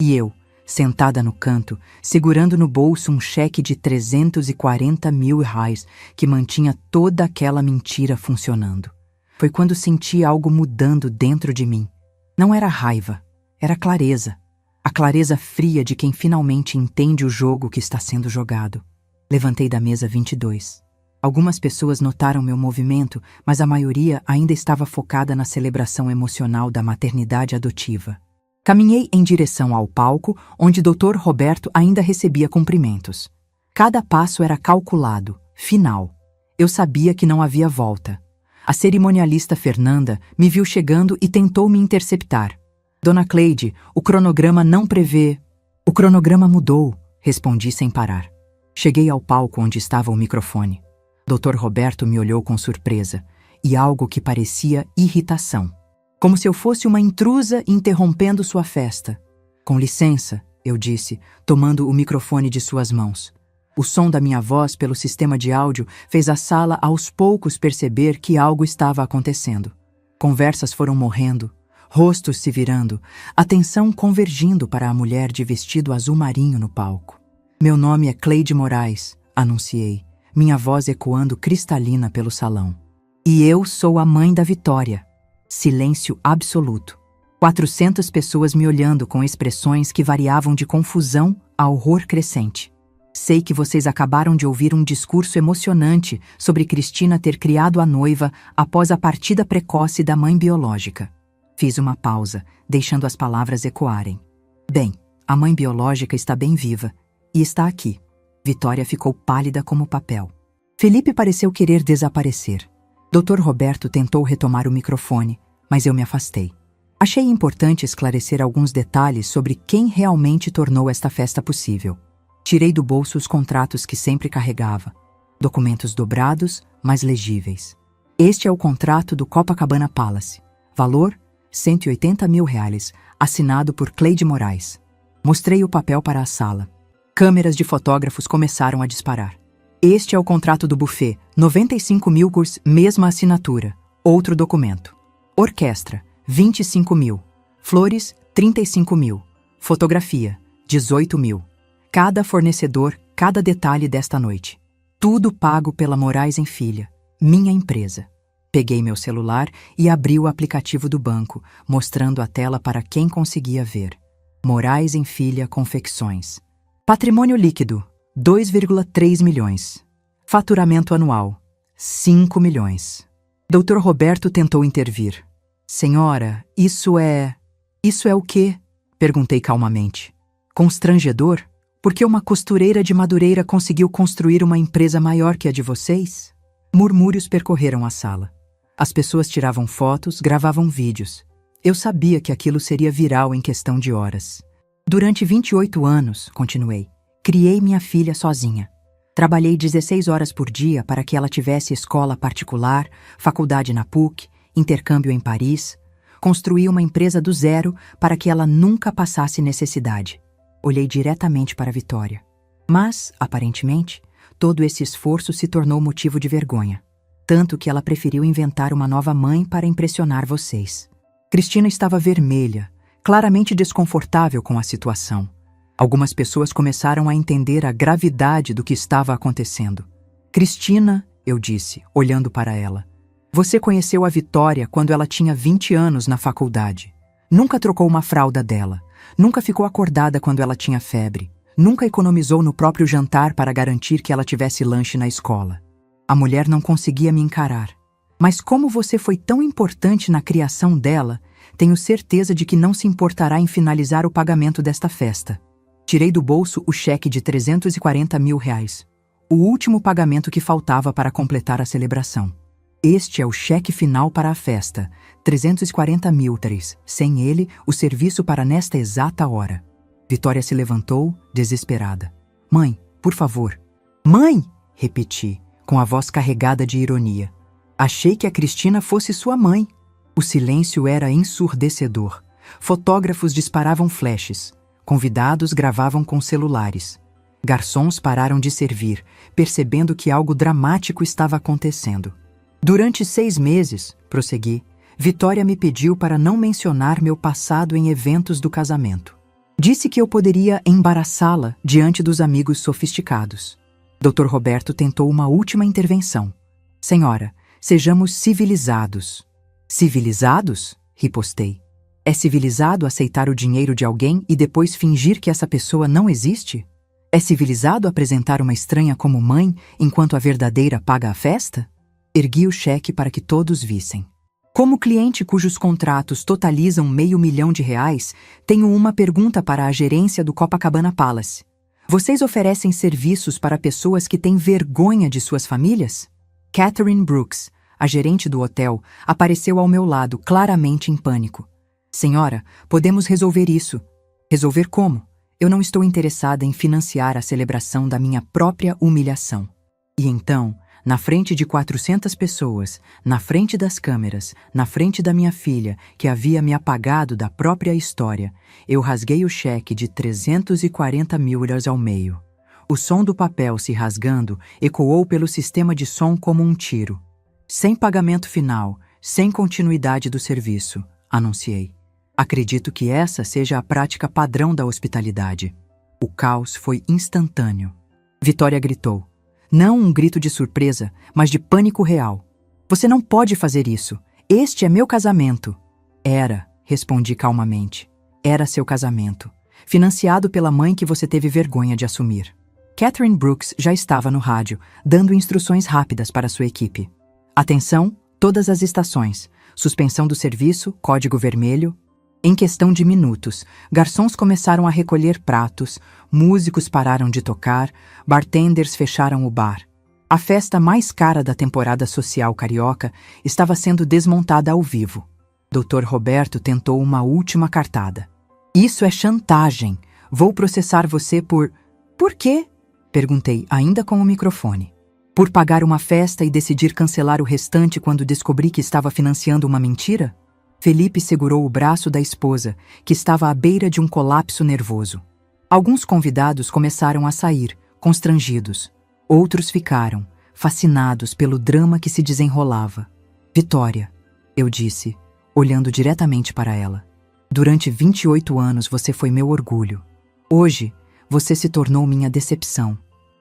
E eu, sentada no canto, segurando no bolso um cheque de 340 mil reais que mantinha toda aquela mentira funcionando. Foi quando senti algo mudando dentro de mim. Não era raiva, era clareza. A clareza fria de quem finalmente entende o jogo que está sendo jogado. Levantei da mesa 22. Algumas pessoas notaram meu movimento, mas a maioria ainda estava focada na celebração emocional da maternidade adotiva. Caminhei em direção ao palco, onde Dr. Roberto ainda recebia cumprimentos. Cada passo era calculado, final. Eu sabia que não havia volta. A cerimonialista Fernanda me viu chegando e tentou me interceptar. "Dona Cleide, o cronograma não prevê." "O cronograma mudou", respondi sem parar. Cheguei ao palco onde estava o microfone. Dr. Roberto me olhou com surpresa e algo que parecia irritação. Como se eu fosse uma intrusa interrompendo sua festa. "Com licença", eu disse, tomando o microfone de suas mãos. O som da minha voz pelo sistema de áudio fez a sala aos poucos perceber que algo estava acontecendo. Conversas foram morrendo, rostos se virando, atenção convergindo para a mulher de vestido azul marinho no palco. "Meu nome é Cleide Moraes", anunciei, minha voz ecoando cristalina pelo salão. "E eu sou a mãe da Vitória." Silêncio absoluto. 400 pessoas me olhando com expressões que variavam de confusão a horror crescente. "Sei que vocês acabaram de ouvir um discurso emocionante sobre Cristina ter criado a noiva após a partida precoce da mãe biológica." Fiz uma pausa, deixando as palavras ecoarem. "Bem, a mãe biológica está bem viva e está aqui." Vitória ficou pálida como papel. Felipe pareceu querer desaparecer. Dr. Roberto tentou retomar o microfone, mas eu me afastei. Achei importante esclarecer alguns detalhes sobre quem realmente tornou esta festa possível. Tirei do bolso os contratos que sempre carregava. Documentos dobrados, mas legíveis. "Este é o contrato do Copacabana Palace. Valor: 180 mil reais, assinado por Cleide Moraes." Mostrei o papel para a sala. Câmeras de fotógrafos começaram a disparar. Este é o contrato do buffet, 95 mil curs, mesma assinatura. Outro documento. Orquestra, 25 mil. Flores, 35 mil. Fotografia, 18 mil. Cada fornecedor, cada detalhe desta noite. Tudo pago pela Moraes em Filha, minha empresa. Peguei meu celular e abri o aplicativo do banco, mostrando a tela para quem conseguia ver. Moraes em Filha Confecções. Patrimônio líquido, 2,3 milhões. Faturamento anual, 5 milhões. Dr. Roberto tentou intervir. Senhora, isso é o quê? Perguntei calmamente. Constrangedor? Porque uma costureira de Madureira conseguiu construir uma empresa maior que a de vocês? Murmúrios percorreram a sala. As pessoas tiravam fotos, gravavam vídeos. Eu sabia que aquilo seria viral em questão de horas. Durante 28 anos, continuei, criei minha filha sozinha. Trabalhei 16 horas por dia para que ela tivesse escola particular, faculdade na PUC, intercâmbio em Paris. Construí uma empresa do zero para que ela nunca passasse necessidade. Olhei diretamente para Vitória. Mas, aparentemente, todo esse esforço se tornou motivo de vergonha. Tanto que ela preferiu inventar uma nova mãe para impressionar vocês. Cristina estava vermelha, claramente desconfortável com a situação. Algumas pessoas começaram a entender a gravidade do que estava acontecendo. Cristina, eu disse, olhando para ela, você conheceu a Vitória quando ela tinha 20 anos na faculdade. Nunca trocou uma fralda dela. Nunca ficou acordada quando ela tinha febre. Nunca economizou no próprio jantar para garantir que ela tivesse lanche na escola. A mulher não conseguia me encarar. Mas como você foi tão importante na criação dela, tenho certeza de que não se importará em finalizar o pagamento desta festa. Tirei do bolso o cheque de 340 mil reais. O último pagamento que faltava para completar a celebração. Este é o cheque final para a festa, 340 mil. Sem ele, o serviço para nesta exata hora. Vitória se levantou, desesperada. Mãe, por favor. Mãe! Repeti, com a voz carregada de ironia. Achei que a Cristina fosse sua mãe. O silêncio era ensurdecedor. Fotógrafos disparavam flashes. Convidados gravavam com celulares. Garçons pararam de servir, percebendo que algo dramático estava acontecendo. Durante 6 meses, prossegui, Vitória me pediu para não mencionar meu passado em eventos do casamento. Disse que eu poderia embaraçá-la diante dos amigos sofisticados. Dr. Roberto tentou uma última intervenção. Senhora, sejamos civilizados. Civilizados? Ripostei. É civilizado aceitar o dinheiro de alguém e depois fingir que essa pessoa não existe? É civilizado apresentar uma estranha como mãe enquanto a verdadeira paga a festa? Ergui o cheque para que todos vissem. Como cliente cujos contratos totalizam R$500 mil, tenho uma pergunta para a gerência do Copacabana Palace. Vocês oferecem serviços para pessoas que têm vergonha de suas famílias? Catherine Brooks, a gerente do hotel, apareceu ao meu lado, claramente em pânico. Senhora, podemos resolver isso. Resolver como? Eu não estou interessada em financiar a celebração da minha própria humilhação. E então, na frente de 400 pessoas, na frente das câmeras, na frente da minha filha, que havia me apagado da própria história, eu rasguei o cheque de 340 mil ao meio. O som do papel se rasgando ecoou pelo sistema de som como um tiro. Sem pagamento final, sem continuidade do serviço, anunciei. Acredito que essa seja a prática padrão da hospitalidade. O caos foi instantâneo. Vitória gritou. Não um grito de surpresa, mas de pânico real. Você não pode fazer isso. Este é meu casamento. Era, respondi calmamente. Era seu casamento. Financiado pela mãe que você teve vergonha de assumir. Catherine Brooks já estava no rádio, dando instruções rápidas para sua equipe. Atenção, todas as estações. Suspensão do serviço, código vermelho. Em questão de minutos, garçons começaram a recolher pratos, músicos pararam de tocar, bartenders fecharam o bar. A festa mais cara da temporada social carioca estava sendo desmontada ao vivo. Dr. Roberto tentou uma última cartada. Isso é chantagem. Vou processar você por... Por quê? Perguntei, ainda com o microfone. Por pagar uma festa e decidir cancelar o restante quando descobri que estava financiando uma mentira? Felipe segurou o braço da esposa, que estava à beira de um colapso nervoso. Alguns convidados começaram a sair, constrangidos. Outros ficaram, fascinados pelo drama que se desenrolava. Vitória, eu disse, olhando diretamente para ela. Durante 28 anos você foi meu orgulho. Hoje, você se tornou minha decepção.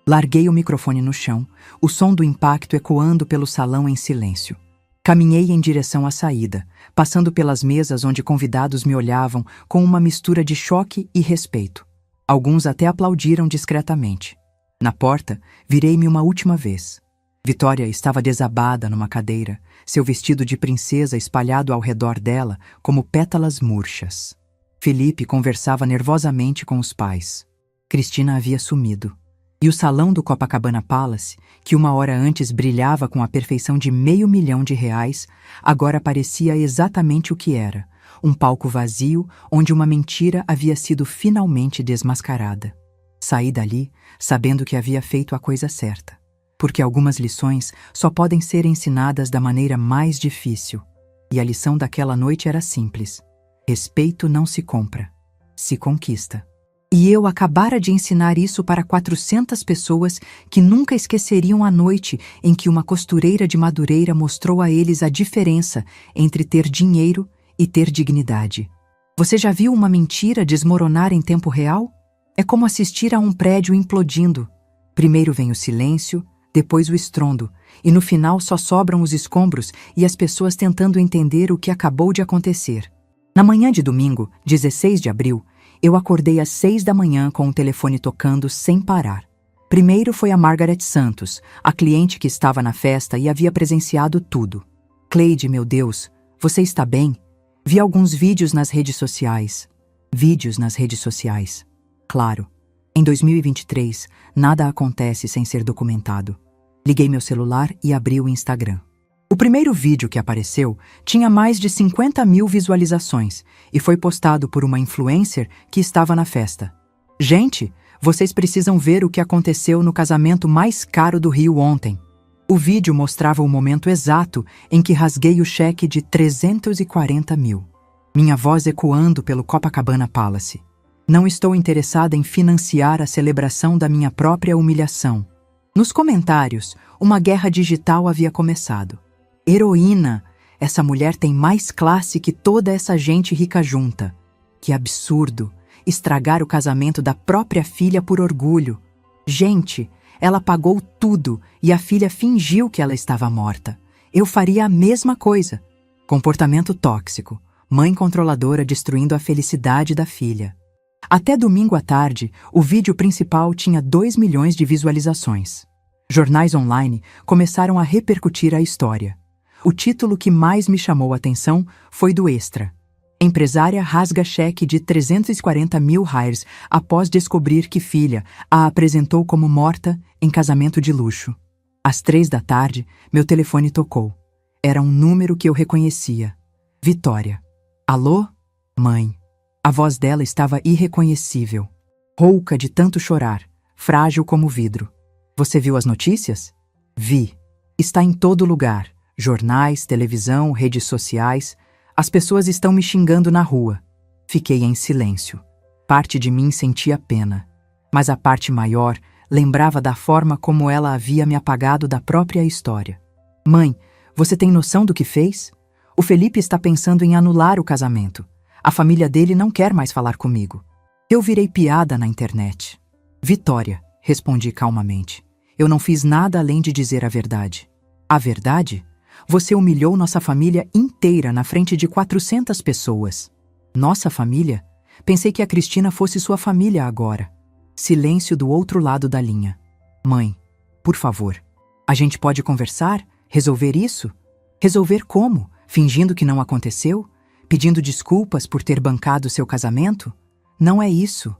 Larguei o microfone no chão, o som do impacto ecoando pelo salão em silêncio. Caminhei em direção à saída, passando pelas mesas onde convidados me olhavam com uma mistura de choque e respeito. Alguns até aplaudiram discretamente. Na porta, virei-me uma última vez. Vitória estava desabada numa cadeira, seu vestido de princesa espalhado ao redor dela como pétalas murchas. Felipe conversava nervosamente com os pais. Cristina havia sumido. E o salão do Copacabana Palace, que uma hora antes brilhava com a perfeição de R$500 mil, agora parecia exatamente o que era, um palco vazio onde uma mentira havia sido finalmente desmascarada. Saí dali sabendo que havia feito a coisa certa, porque algumas lições só podem ser ensinadas da maneira mais difícil. E a lição daquela noite era simples. Respeito não se compra, se conquista. E eu acabara de ensinar isso para 400 pessoas que nunca esqueceriam a noite em que uma costureira de Madureira mostrou a eles a diferença entre ter dinheiro e ter dignidade. Você já viu uma mentira desmoronar em tempo real? É como assistir a um prédio implodindo. Primeiro vem o silêncio, depois o estrondo, e no final só sobram os escombros e as pessoas tentando entender o que acabou de acontecer. Na manhã de domingo, 16 de abril, eu acordei às 6 da manhã com o telefone tocando sem parar. Primeiro foi a Margaret Santos, a cliente que estava na festa e havia presenciado tudo. Cleide, meu Deus, você está bem? Vi alguns vídeos nas redes sociais. Claro, em 2023, nada acontece sem ser documentado. Liguei meu celular e abri o Instagram. O primeiro vídeo que apareceu tinha mais de 50 mil visualizações e foi postado por uma influencer que estava na festa. Gente, vocês precisam ver o que aconteceu no casamento mais caro do Rio ontem. O vídeo mostrava o momento exato em que rasguei o cheque de 340 mil. Minha voz ecoando pelo Copacabana Palace. Não estou interessada em financiar a celebração da minha própria humilhação. Nos comentários, uma guerra digital havia começado. Heroína, essa mulher tem mais classe que toda essa gente rica junta. Que absurdo, estragar o casamento da própria filha por orgulho. Gente, ela pagou tudo e a filha fingiu que ela estava morta. Eu faria a mesma coisa. Comportamento tóxico, mãe controladora destruindo a felicidade da filha. Até domingo à tarde, o vídeo principal tinha 2 milhões de visualizações. Jornais online começaram a repercutir a história. O título que mais me chamou a atenção foi do Extra. Empresária rasga cheque de 340 mil reais após descobrir que filha a apresentou como morta em casamento de luxo. Às 3 da tarde, meu telefone tocou. Era um número que eu reconhecia. Vitória. Alô? Mãe. A voz dela estava irreconhecível. Rouca de tanto chorar, frágil como vidro. Você viu as notícias? Vi. Está em todo lugar. Jornais, televisão, redes sociais. As pessoas estão me xingando na rua. Fiquei em silêncio. Parte de mim sentia pena. Mas a parte maior lembrava da forma como ela havia me apagado da própria história. Mãe, você tem noção do que fez? O Felipe está pensando em anular o casamento. A família dele não quer mais falar comigo. Eu virei piada na internet. Vitória, respondi calmamente. Eu não fiz nada além de dizer a verdade. A verdade? Você humilhou nossa família inteira na frente de 400 pessoas. Nossa família? Pensei que a Cristina fosse sua família agora. Silêncio do outro lado da linha. Mãe, por favor, a gente pode conversar? Resolver isso? Resolver como? Fingindo que não aconteceu? Pedindo desculpas por ter bancado seu casamento? Não é isso.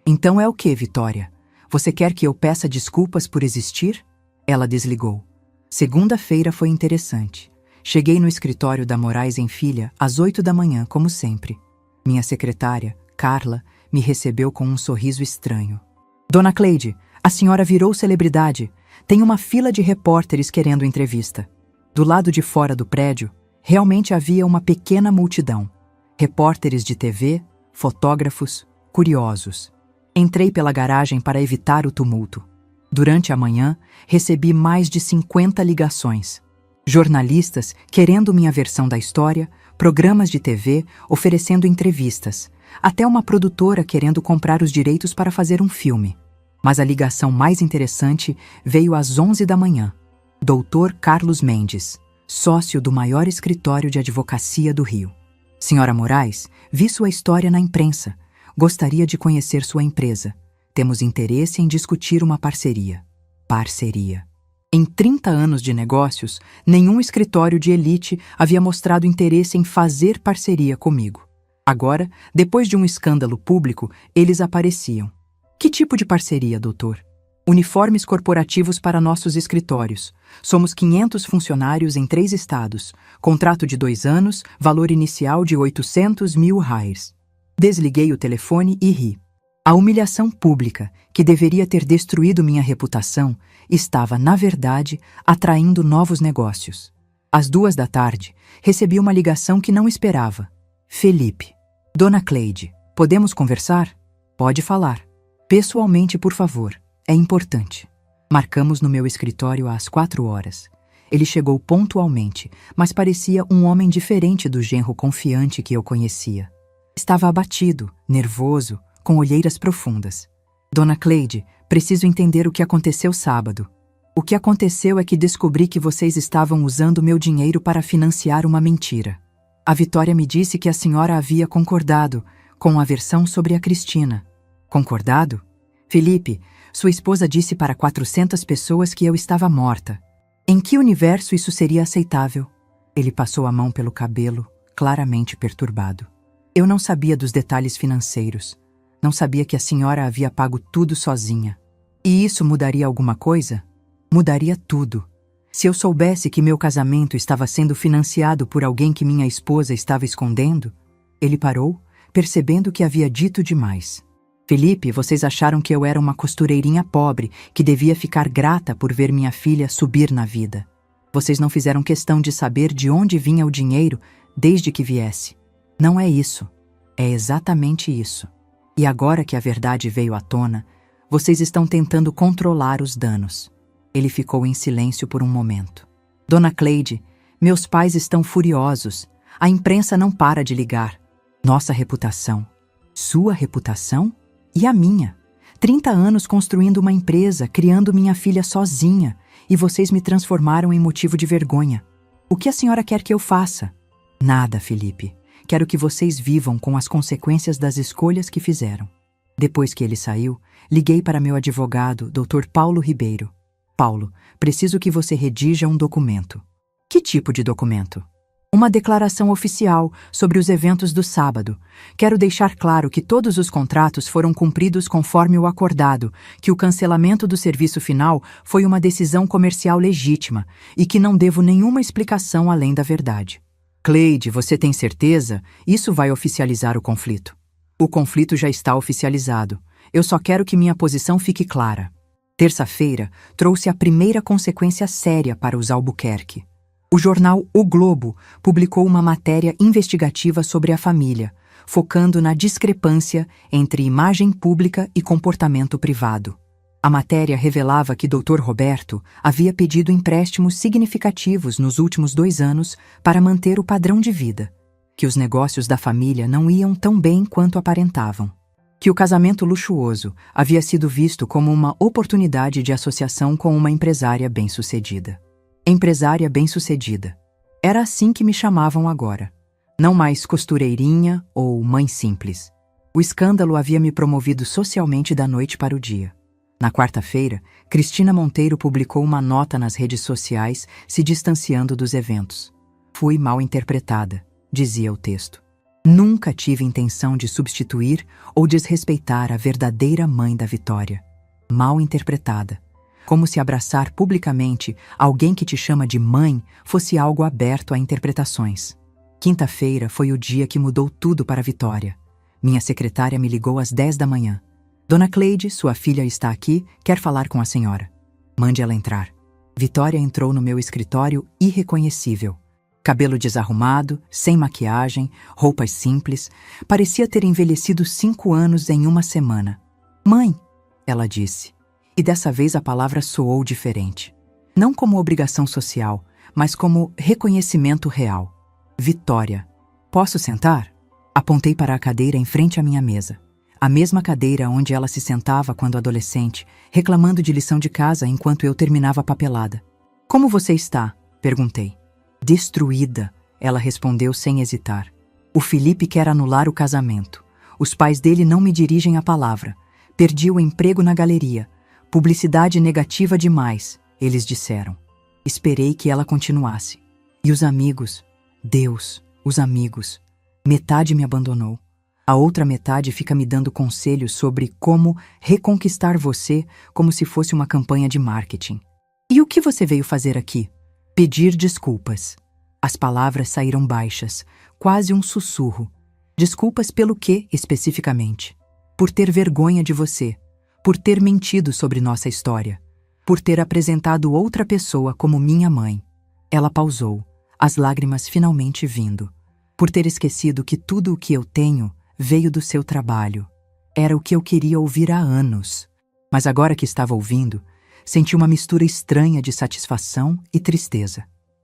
Então é o que, Vitória? Você quer que eu peça desculpas por existir? Ela desligou. Segunda-feira foi interessante. Cheguei no escritório da Moraes em Filha às 8 da manhã, como sempre. Minha secretária, Carla, me recebeu com um sorriso estranho. Dona Cleide, a senhora virou celebridade. Tem uma fila de repórteres querendo entrevista. Do lado de fora do prédio, realmente havia uma pequena multidão. Repórteres de TV, fotógrafos, curiosos. Entrei pela garagem para evitar o tumulto. Durante a manhã, recebi mais de 50 ligações. Jornalistas querendo minha versão da história, programas de TV oferecendo entrevistas, até uma produtora querendo comprar os direitos para fazer um filme. Mas a ligação mais interessante veio às 11 da manhã. Dr. Carlos Mendes, sócio do maior escritório de advocacia do Rio. Senhora Moraes, vi sua história na imprensa. Gostaria de conhecer sua empresa. Temos interesse em discutir uma parceria. Parceria. Em 30 anos de negócios, nenhum escritório de elite havia mostrado interesse em fazer parceria comigo. Agora, depois de um escândalo público, eles apareciam. Que tipo de parceria, doutor? Uniformes corporativos para nossos escritórios. Somos 500 funcionários em 3 estados. Contrato de 2 anos, valor inicial de 800 mil reais. Desliguei o telefone e ri. A humilhação pública, que deveria ter destruído minha reputação, estava, na verdade, atraindo novos negócios. Às 2 da tarde, recebi uma ligação que não esperava. Felipe. Dona Cleide, podemos conversar? Pode falar. Pessoalmente, por favor. É importante. Marcamos no meu escritório às 4 horas. Ele chegou pontualmente, mas parecia um homem diferente do genro confiante que eu conhecia. Estava abatido, nervoso, com olheiras profundas. Dona Cleide, preciso entender o que aconteceu sábado. O que aconteceu é que descobri que vocês estavam usando meu dinheiro para financiar uma mentira. A Vitória me disse que a senhora havia concordado com a versão sobre a Cristina. Concordado? Felipe, sua esposa disse para 400 pessoas que eu estava morta. Em que universo isso seria aceitável? Ele passou a mão pelo cabelo, claramente perturbado. Eu não sabia dos detalhes financeiros. Não sabia que a senhora havia pago tudo sozinha. E isso mudaria alguma coisa? Mudaria tudo. Se eu soubesse que meu casamento estava sendo financiado por alguém que minha esposa estava escondendo... Ele parou, percebendo que havia dito demais. Felipe, vocês acharam que eu era uma costureirinha pobre que devia ficar grata por ver minha filha subir na vida. Vocês não fizeram questão de saber de onde vinha o dinheiro desde que viesse. Não é isso. É exatamente isso. E agora que a verdade veio à tona, vocês estão tentando controlar os danos. Ele ficou em silêncio por um momento. Dona Cleide, meus pais estão furiosos. A imprensa não para de ligar. Nossa reputação. Sua reputação? E a minha? 30 anos construindo uma empresa, criando minha filha sozinha, e vocês me transformaram em motivo de vergonha. O que a senhora quer que eu faça? Nada, Felipe. Quero que vocês vivam com as consequências das escolhas que fizeram. Depois que ele saiu, liguei para meu advogado, Dr. Paulo Ribeiro. Paulo, preciso que você redija um documento. Que tipo de documento? Uma declaração oficial sobre os eventos do sábado. Quero deixar claro que todos os contratos foram cumpridos conforme o acordado, que o cancelamento do serviço final foi uma decisão comercial legítima e que não devo nenhuma explicação além da verdade. Cleide, você tem certeza? Isso vai oficializar o conflito. O conflito já está oficializado. Eu só quero que minha posição fique clara. Terça-feira trouxe a primeira consequência séria para os Albuquerque. O jornal O Globo publicou uma matéria investigativa sobre a família, focando na discrepância entre imagem pública e comportamento privado. A matéria revelava que Dr. Roberto havia pedido empréstimos significativos nos últimos 2 anos para manter o padrão de vida, que os negócios da família não iam tão bem quanto aparentavam, que o casamento luxuoso havia sido visto como uma oportunidade de associação com uma empresária bem-sucedida. Empresária bem-sucedida. Era assim que me chamavam agora. Não mais costureirinha ou mãe simples. O escândalo havia me promovido socialmente da noite para o dia. Na quarta-feira, Cristina Monteiro publicou uma nota nas redes sociais se distanciando dos eventos. Fui mal interpretada, dizia o texto. Nunca tive intenção de substituir ou desrespeitar a verdadeira mãe da Vitória. Mal interpretada. Como se abraçar publicamente alguém que te chama de mãe fosse algo aberto a interpretações. Quinta-feira foi o dia que mudou tudo para a Vitória. Minha secretária me ligou às 10 da manhã. Dona Cleide, sua filha está aqui, quer falar com a senhora. Mande ela entrar. Vitória entrou no meu escritório irreconhecível. Cabelo desarrumado, sem maquiagem, roupas simples, parecia ter envelhecido 5 anos em uma semana. Mãe, ela disse, e dessa vez a palavra soou diferente. Não como obrigação social, mas como reconhecimento real. Vitória. Posso sentar? Apontei para a cadeira em frente à minha mesa. A mesma cadeira onde ela se sentava quando adolescente, reclamando de lição de casa enquanto eu terminava a papelada. Como você está? Perguntei. Destruída, ela respondeu sem hesitar. O Felipe quer anular o casamento. Os pais dele não me dirigem a palavra. Perdi o emprego na galeria. Publicidade negativa demais, eles disseram. Esperei que ela continuasse. E os amigos? Deus, os amigos. Metade me abandonou. A outra metade fica me dando conselhos sobre como reconquistar você como se fosse uma campanha de marketing. E o que você veio fazer aqui? Pedir desculpas. As palavras saíram baixas, quase um sussurro. Desculpas pelo quê, especificamente? Por ter vergonha de você, por ter mentido sobre nossa história, por ter apresentado outra pessoa como minha mãe. Ela pausou, as lágrimas finalmente vindo. Por ter esquecido que tudo o que eu tenho veio do seu trabalho. Era o que eu queria ouvir há anos. Mas agora que estava ouvindo, senti uma mistura estranha de satisfação e tristeza.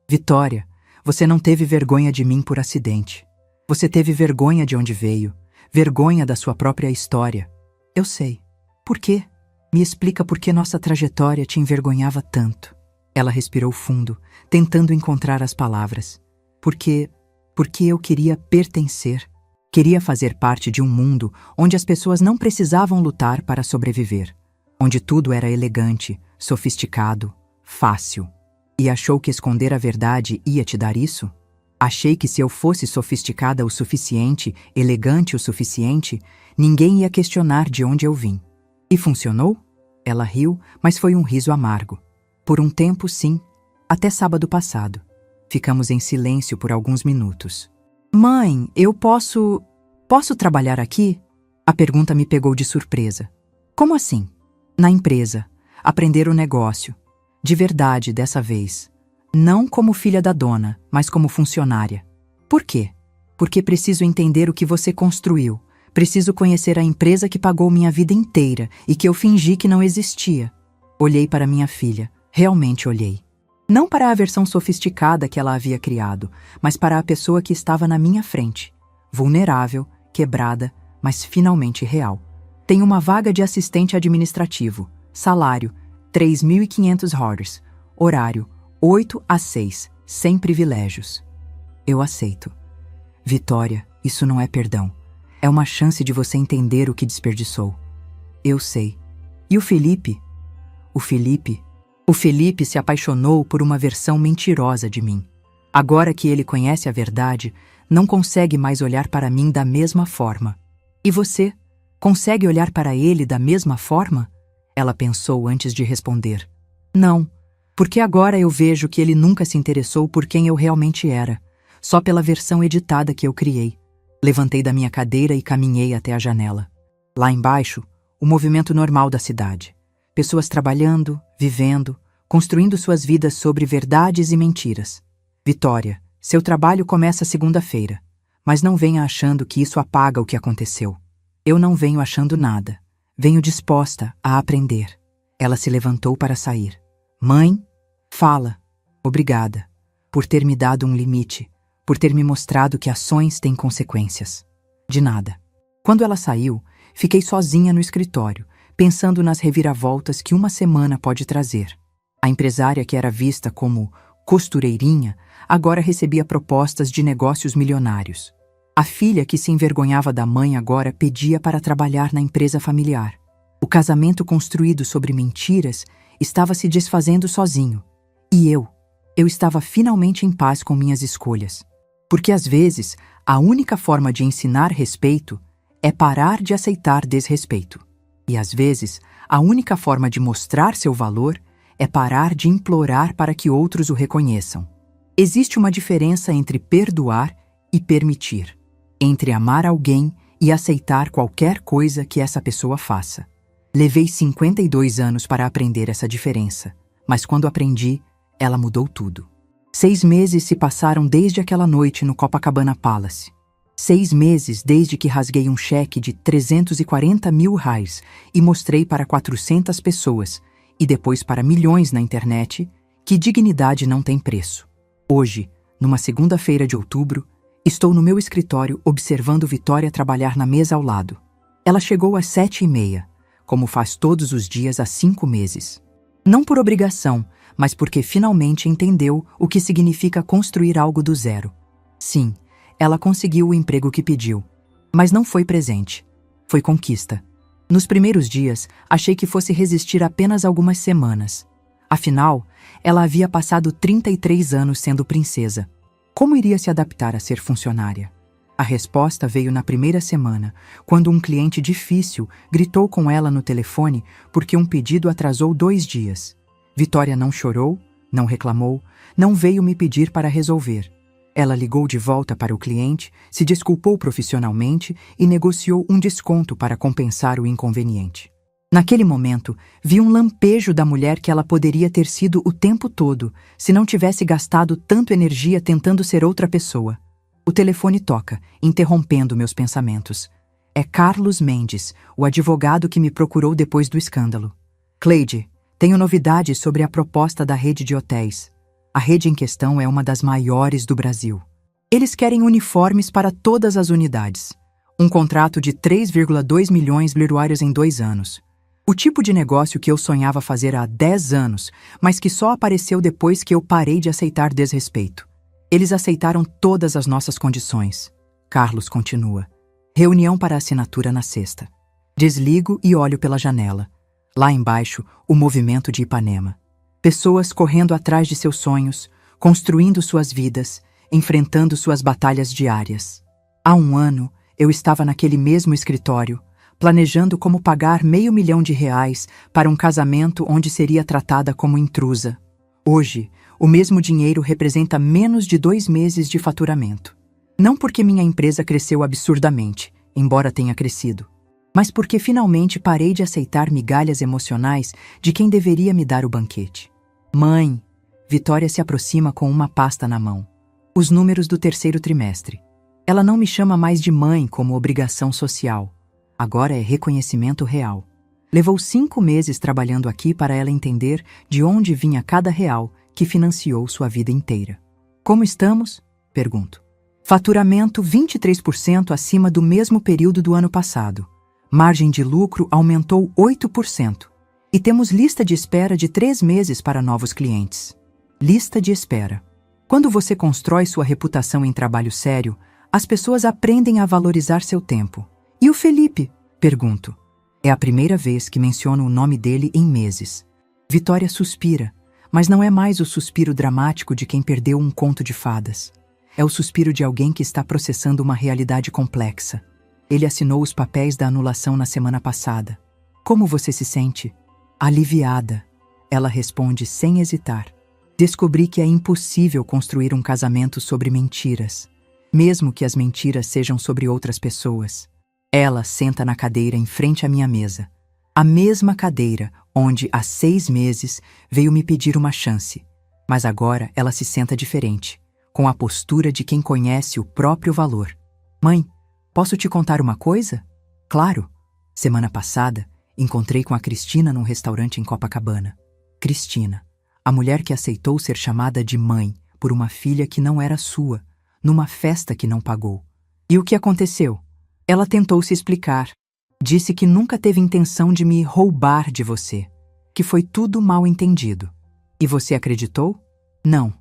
Vitória, você não teve vergonha de mim por acidente. Você teve vergonha de onde veio, vergonha da sua própria história. Eu sei. Por quê? Me explica por que nossa trajetória te envergonhava tanto. Ela respirou fundo, tentando encontrar as palavras. Porque eu queria pertencer. Queria fazer parte de um mundo onde as pessoas não precisavam lutar para sobreviver. Onde tudo era elegante, sofisticado, fácil. E achou que esconder a verdade ia te dar isso? Achei que se eu fosse sofisticada o suficiente, elegante o suficiente, ninguém ia questionar de onde eu vim. E funcionou? Ela riu, mas foi um riso amargo. Por um tempo, sim. Até sábado passado. Ficamos em silêncio por alguns minutos. Mãe, eu posso trabalhar aqui? A pergunta me pegou de surpresa. Como assim? Na empresa. Aprender o negócio. De verdade, dessa vez. Não como filha da dona, mas como funcionária. Por quê? Porque preciso entender o que você construiu. Preciso conhecer a empresa que pagou minha vida inteira e que eu fingi que não existia. Olhei para minha filha. Realmente olhei. Não para a versão sofisticada que ela havia criado, mas para a pessoa que estava na minha frente. Vulnerável, quebrada, mas finalmente real. Tenho uma vaga de assistente administrativo. Salário, 3.500 horas. Horário, 8 às 6, sem privilégios. Eu aceito. Vitória, isso não é perdão. É uma chance de você entender o que desperdiçou. Eu sei. E o Felipe? O Felipe se apaixonou por uma versão mentirosa de mim. Agora que ele conhece a verdade, não consegue mais olhar para mim da mesma forma. E você? Consegue olhar para ele da mesma forma? Ela pensou antes de responder. Não, porque agora eu vejo que ele nunca se interessou por quem eu realmente era, só pela versão editada que eu criei. Levantei da minha cadeira e caminhei até a janela. Lá embaixo, o movimento normal da cidade. Pessoas trabalhando, vivendo, construindo suas vidas sobre verdades e mentiras. Vitória, seu trabalho começa segunda-feira, mas não venha achando que isso apaga o que aconteceu. Eu não venho achando nada. Venho disposta a aprender. Ela se levantou para sair. Mãe, fala. Obrigada por ter me dado um limite, por ter me mostrado que ações têm consequências. De nada. Quando ela saiu, fiquei sozinha no escritório, pensando nas reviravoltas que uma semana pode trazer. A empresária que era vista como costureirinha, agora recebia propostas de negócios milionários. A filha que se envergonhava da mãe agora pedia para trabalhar na empresa familiar. O casamento construído sobre mentiras estava se desfazendo sozinho. E eu estava finalmente em paz com minhas escolhas. Porque às vezes, a única forma de ensinar respeito é parar de aceitar desrespeito. E às vezes, a única forma de mostrar seu valor é parar de implorar para que outros o reconheçam. Existe uma diferença entre perdoar e permitir, entre amar alguém e aceitar qualquer coisa que essa pessoa faça. Levei 52 anos para aprender essa diferença, mas quando aprendi, ela mudou tudo. 6 meses se passaram desde aquela noite no Copacabana Palace. 6 meses desde que rasguei um cheque de 340 mil reais e mostrei para 400 pessoas, e depois para milhões na internet, que dignidade não tem preço. Hoje, numa segunda-feira de outubro, estou no meu escritório observando Vitória trabalhar na mesa ao lado. Ela chegou às 7h30, como faz todos os dias há 5 meses. Não por obrigação, mas porque finalmente entendeu o que significa construir algo do zero. Sim, ela conseguiu o emprego que pediu, mas não foi presente. Foi conquista. Nos primeiros dias, achei que fosse resistir apenas algumas semanas. Afinal, ela havia passado 33 anos sendo princesa. Como iria se adaptar a ser funcionária? A resposta veio na primeira semana, quando um cliente difícil gritou com ela no telefone porque um pedido atrasou 2 dias. Vitória não chorou, não reclamou, não veio me pedir para resolver. Ela ligou de volta para o cliente, se desculpou profissionalmente e negociou um desconto para compensar o inconveniente. Naquele momento, vi um lampejo da mulher que ela poderia ter sido o tempo todo, se não tivesse gastado tanto energia tentando ser outra pessoa. O telefone toca, interrompendo meus pensamentos. É Carlos Mendes, o advogado que me procurou depois do escândalo. Cleide, tenho novidades sobre a proposta da rede de hotéis. A rede em questão é uma das maiores do Brasil. Eles querem uniformes para todas as unidades. Um contrato de 3,2 milhões bluários em 2 anos. O tipo de negócio que eu sonhava fazer há 10 anos, mas que só apareceu depois que eu parei de aceitar desrespeito. Eles aceitaram todas as nossas condições. Carlos continua. Reunião para assinatura na sexta. Desligo e olho pela janela. Lá embaixo, o movimento de Ipanema. Pessoas correndo atrás de seus sonhos, construindo suas vidas, enfrentando suas batalhas diárias. Há 1 ano, eu estava naquele mesmo escritório, planejando como pagar R$500 mil para um casamento onde seria tratada como intrusa. Hoje, o mesmo dinheiro representa menos de 2 meses de faturamento. Não porque minha empresa cresceu absurdamente, embora tenha crescido, mas porque finalmente parei de aceitar migalhas emocionais de quem deveria me dar o banquete. Mãe, Vitória se aproxima com uma pasta na mão. Os números do 3º trimestre. Ela não me chama mais de mãe como obrigação social. Agora é reconhecimento real. Levou 5 meses trabalhando aqui para ela entender de onde vinha cada real que financiou sua vida inteira. Como estamos? Pergunto. Faturamento 23% acima do mesmo período do ano passado. Margem de lucro aumentou 8%. E temos lista de espera de 3 meses para novos clientes. Lista de espera. Quando você constrói sua reputação em trabalho sério, as pessoas aprendem a valorizar seu tempo. E o Felipe? Pergunto. É a primeira vez que menciono o nome dele em meses. Vitória suspira, mas não é mais o suspiro dramático de quem perdeu um conto de fadas. É o suspiro de alguém que está processando uma realidade complexa. Ele assinou os papéis da anulação na semana passada. Como você se sente? Aliviada. Ela responde sem hesitar. Descobri que é impossível construir um casamento sobre mentiras, mesmo que as mentiras sejam sobre outras pessoas. Ela senta na cadeira em frente à minha mesa. A mesma cadeira onde, há 6 meses, veio me pedir uma chance. Mas agora ela se senta diferente, com a postura de quem conhece o próprio valor. Mãe, posso te contar uma coisa? Claro. Semana passada, encontrei com a Cristina num restaurante em Copacabana. Cristina, a mulher que aceitou ser chamada de mãe por uma filha que não era sua, numa festa que não pagou. E o que aconteceu? Ela tentou se explicar. Disse que nunca teve intenção de me roubar de você, que foi tudo mal entendido. E você acreditou? Não.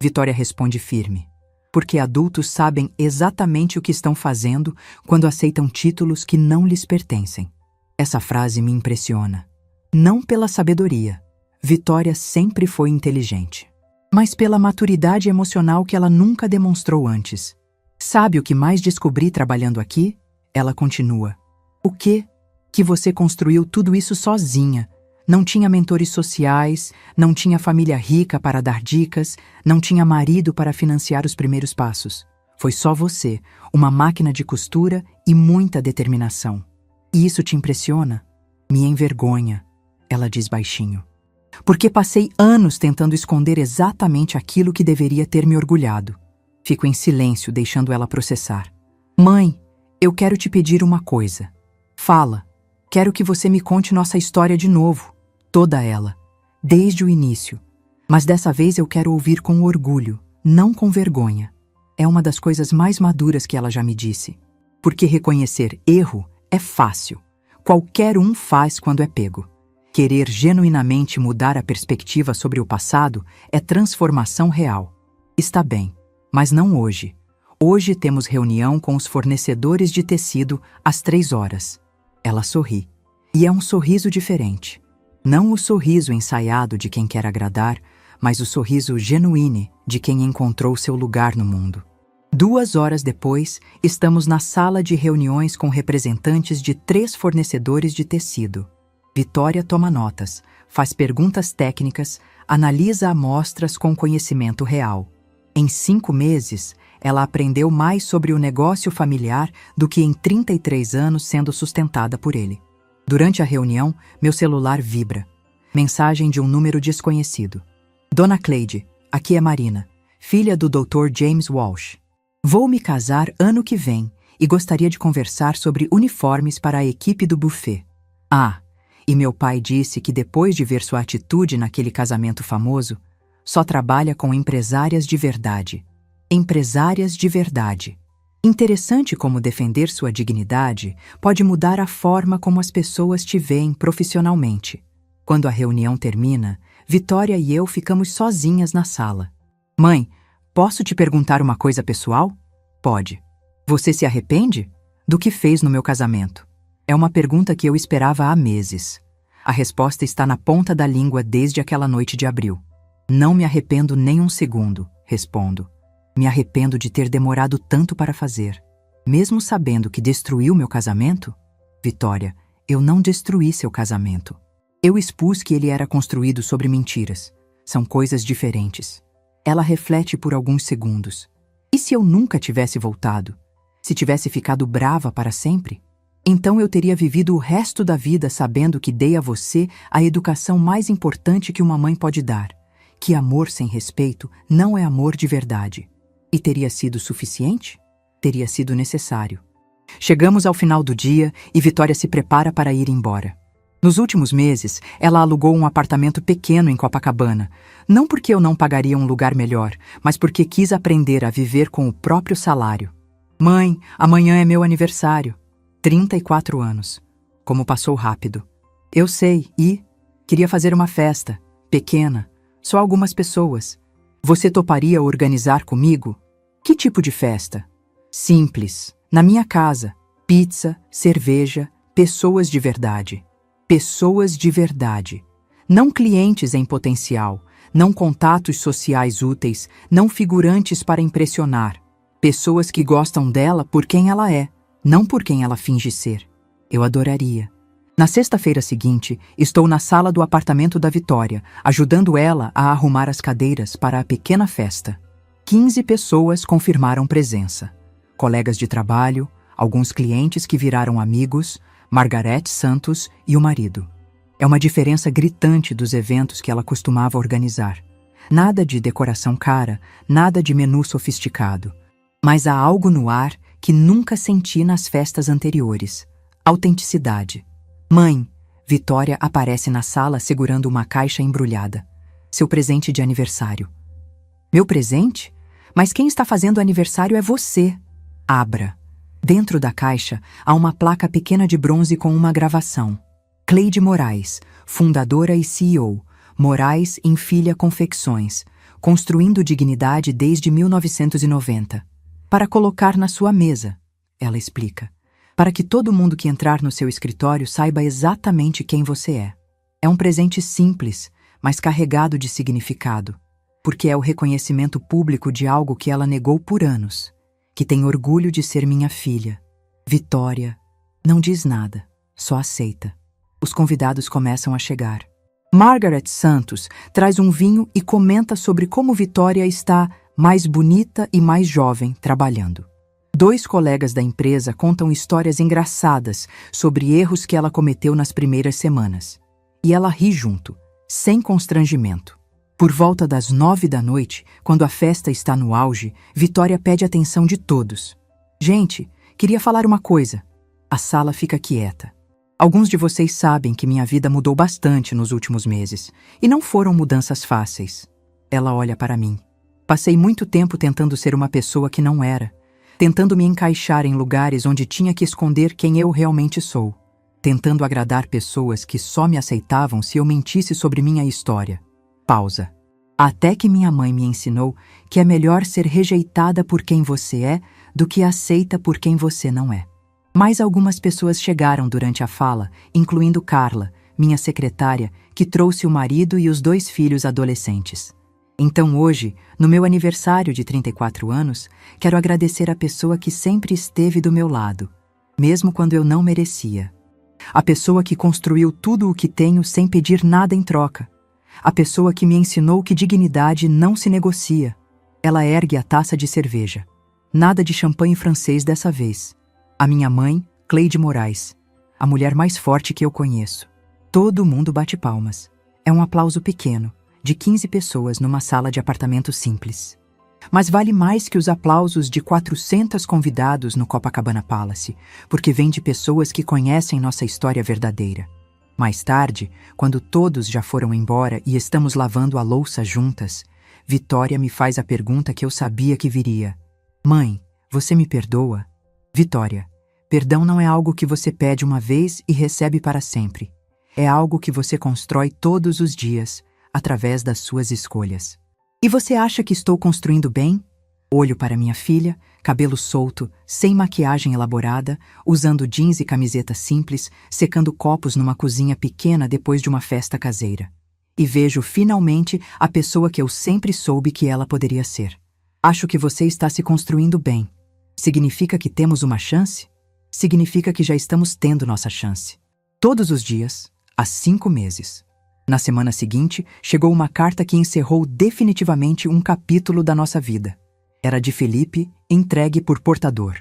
Vitória responde firme. Porque adultos sabem exatamente o que estão fazendo quando aceitam títulos que não lhes pertencem. Essa frase me impressiona. Não pela sabedoria. Vitória sempre foi inteligente. Mas pela maturidade emocional que ela nunca demonstrou antes. Sabe o que mais descobri trabalhando aqui? Ela continua. O quê? Que você construiu tudo isso sozinha. Não tinha mentores sociais, não tinha família rica para dar dicas, não tinha marido para financiar os primeiros passos. Foi só você, uma máquina de costura e muita determinação. E isso te impressiona? Me envergonha, ela diz baixinho. Porque passei anos tentando esconder exatamente aquilo que deveria ter me orgulhado. Fico em silêncio, deixando ela processar. Mãe, eu quero te pedir uma coisa. Fala. Quero que você me conte nossa história de novo. Toda ela. Desde o início. Mas dessa vez eu quero ouvir com orgulho, não com vergonha. É uma das coisas mais maduras que ela já me disse. Porque reconhecer erro é fácil. Qualquer um faz quando é pego. Querer genuinamente mudar a perspectiva sobre o passado é transformação real. Está bem, mas não hoje. Hoje temos reunião com os fornecedores de tecido às 3 horas. Ela sorri. E é um sorriso diferente. Não o sorriso ensaiado de quem quer agradar, mas o sorriso genuíno de quem encontrou seu lugar no mundo. 2 horas depois, estamos na sala de reuniões com representantes de 3 fornecedores de tecido. Vitória toma notas, faz perguntas técnicas, analisa amostras com conhecimento real. Em 5 meses, ela aprendeu mais sobre o negócio familiar do que em 33 anos sendo sustentada por ele. Durante a reunião, meu celular vibra. Mensagem de um número desconhecido. Dona Cleide, aqui é Marina, filha do Dr. James Walsh. Vou me casar ano que vem e gostaria de conversar sobre uniformes para a equipe do buffet. E meu pai disse que depois de ver sua atitude naquele casamento famoso, só trabalha com empresárias de verdade. Empresárias de verdade. Interessante como defender sua dignidade pode mudar a forma como as pessoas te veem profissionalmente. Quando a reunião termina, Vitória e eu ficamos sozinhas na sala. Mãe, posso te perguntar uma coisa pessoal? Pode. Você se arrepende? Do que fez no meu casamento? É uma pergunta que eu esperava há meses. A resposta está na ponta da língua desde aquela noite de abril. Não me arrependo nem um segundo, respondo. Me arrependo de ter demorado tanto para fazer. Mesmo sabendo que destruiu meu casamento? Vitória, eu não destruí seu casamento. Eu expus que ele era construído sobre mentiras. São coisas diferentes. Ela reflete por alguns segundos. E se eu nunca tivesse voltado? Se tivesse ficado brava para sempre? Então eu teria vivido o resto da vida sabendo que dei a você a educação mais importante que uma mãe pode dar. Que amor sem respeito não é amor de verdade. E teria sido suficiente? Teria sido necessário. Chegamos ao final do dia e Vitória se prepara para ir embora. Nos últimos meses, ela alugou um apartamento pequeno em Copacabana, não porque eu não pagaria um lugar melhor, mas porque quis aprender a viver com o próprio salário. Mãe, amanhã é meu aniversário. 34 anos. Como passou rápido. Eu sei, e queria fazer uma festa, pequena, só algumas pessoas. Você toparia organizar comigo? Que tipo de festa? Simples, na minha casa. Pizza, cerveja, pessoas de verdade. Pessoas de verdade. Não clientes em potencial, não contatos sociais úteis, não figurantes para impressionar. Pessoas que gostam dela por quem ela é, não por quem ela finge ser. Eu adoraria. Na sexta-feira seguinte, estou na sala do apartamento da Vitória, ajudando ela a arrumar as cadeiras para a pequena festa. 15 pessoas confirmaram presença. Colegas de trabalho, alguns clientes que viraram amigos, Margarete Santos e o marido. É uma diferença gritante dos eventos que ela costumava organizar. Nada de decoração cara, nada de menu sofisticado. Mas há algo no ar que nunca senti nas festas anteriores. Autenticidade. Mãe, Vitória aparece na sala segurando uma caixa embrulhada. Seu presente de aniversário. Meu presente? Mas quem está fazendo aniversário é você. Abra. Dentro da caixa, há uma placa pequena de bronze com uma gravação. Cleide Moraes, fundadora e CEO. Moraes em Filha Confecções. Construindo dignidade desde 1990. Para colocar na sua mesa, ela explica. Para que todo mundo que entrar no seu escritório saiba exatamente quem você é. É um presente simples, mas carregado de significado. Porque é o reconhecimento público de algo que ela negou por anos. Que tem orgulho de ser minha filha. Vitória. Não diz nada, só aceita. Os convidados começam a chegar. Margaret Santos traz um vinho e comenta sobre como Vitória está mais bonita e mais jovem trabalhando. 2 colegas da empresa contam histórias engraçadas sobre erros que ela cometeu nas primeiras semanas. E ela ri junto, sem constrangimento. Por volta das 9 da noite, quando a festa está no auge, Vitória pede atenção de todos. Gente, Queria falar uma coisa. A sala fica quieta. Alguns de vocês sabem que minha vida mudou bastante nos últimos meses, e não foram mudanças fáceis. Ela olha para mim. Passei muito tempo tentando ser uma pessoa que não era, tentando me encaixar em lugares onde tinha que esconder quem eu realmente sou, tentando agradar pessoas que só me aceitavam se eu mentisse sobre minha história. Pausa. Até que minha mãe me ensinou que é melhor ser rejeitada por quem você é do que aceita por quem você não é. Mais algumas pessoas chegaram durante a fala, incluindo Carla, minha secretária, que trouxe o marido e os 2 filhos adolescentes. Então hoje, no meu aniversário de 34 anos, quero agradecer a pessoa que sempre esteve do meu lado, mesmo quando eu não merecia. A pessoa que construiu tudo o que tenho sem pedir nada em troca. A pessoa que me ensinou que dignidade não se negocia. Ela ergue a taça de cerveja. Nada de champanhe francês dessa vez. A minha mãe, Cleide Moraes, a mulher mais forte que eu conheço. Todo mundo bate palmas. É um aplauso pequeno, de 15 pessoas numa sala de apartamento simples. Mas vale mais que os aplausos de 400 convidados no Copacabana Palace, porque vem de pessoas que conhecem nossa história verdadeira. Mais tarde, quando todos já foram embora e estamos lavando a louça juntas, Vitória me faz a pergunta que eu sabia que viria. Mãe, você me perdoa? Vitória, perdão não é algo que você pede uma vez e recebe para sempre. É algo que você constrói todos os dias, através das suas escolhas. E você acha que estou construindo bem? Olho para minha filha, cabelo solto, sem maquiagem elaborada, usando jeans e camiseta simples, secando copos numa cozinha pequena depois de uma festa caseira. E vejo finalmente a pessoa que eu sempre soube que ela poderia ser. Acho que você está se construindo bem. Significa que temos uma chance? Significa que já estamos tendo nossa chance. Todos os dias, há 5 meses. Na semana seguinte, chegou uma carta que encerrou definitivamente um capítulo da nossa vida. Era de Felipe, entregue por portador.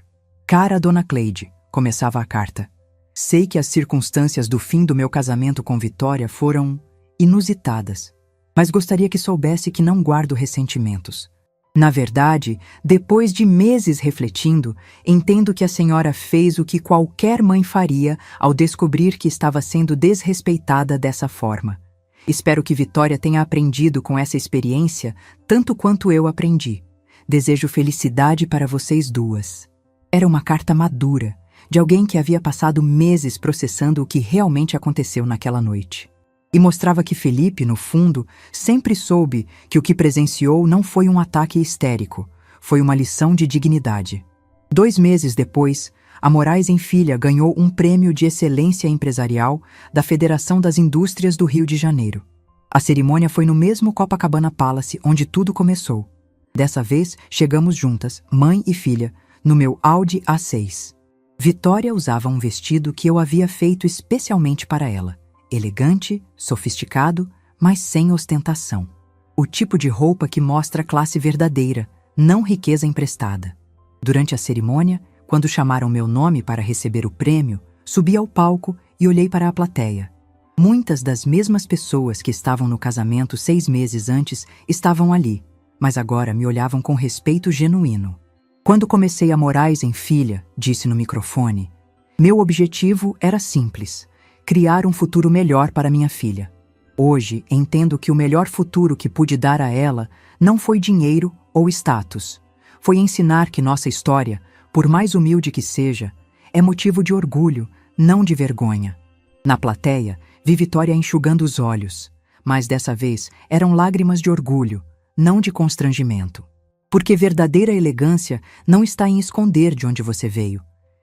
Cara Dona Cleide, começava a carta. Sei que as circunstâncias do fim do meu casamento com Vitória foram inusitadas, mas gostaria que soubesse que não guardo ressentimentos. Na verdade, depois de meses refletindo, entendo que a senhora fez o que qualquer mãe faria ao descobrir que estava sendo desrespeitada dessa forma. Espero que Vitória tenha aprendido com essa experiência tanto quanto eu aprendi. Desejo felicidade para vocês 2. Era uma carta madura, de alguém que havia passado meses processando o que realmente aconteceu naquela noite. E mostrava que Felipe, no fundo, sempre soube que o que presenciou não foi um ataque histérico, foi uma lição de dignidade. 2 meses depois, a Moraes em Filha ganhou um prêmio de excelência empresarial da Federação das Indústrias do Rio de Janeiro. A cerimônia foi no mesmo Copacabana Palace onde tudo começou. Dessa vez, chegamos juntas, mãe e filha, no meu Audi A6. Vitória usava um vestido que eu havia feito especialmente para ela. Elegante, sofisticado, mas sem ostentação. O tipo de roupa que mostra classe verdadeira, não riqueza emprestada. Durante a cerimônia, quando chamaram meu nome para receber o prêmio, subi ao palco e olhei para a plateia. Muitas das mesmas pessoas que estavam no casamento 6 meses antes estavam ali, mas agora me olhavam com respeito genuíno. Quando comecei a Moraes em Filha, disse no microfone, meu objetivo era simples: criar um futuro melhor para minha filha. Hoje, entendo que o melhor futuro que pude dar a ela não foi dinheiro ou status. Foi ensinar que nossa história, por mais humilde que seja, é motivo de orgulho, não de vergonha. Na plateia, vi Vitória enxugando os olhos, mas dessa vez eram lágrimas de orgulho, não de constrangimento. Porque verdadeira elegância não está em esconder de onde você veio.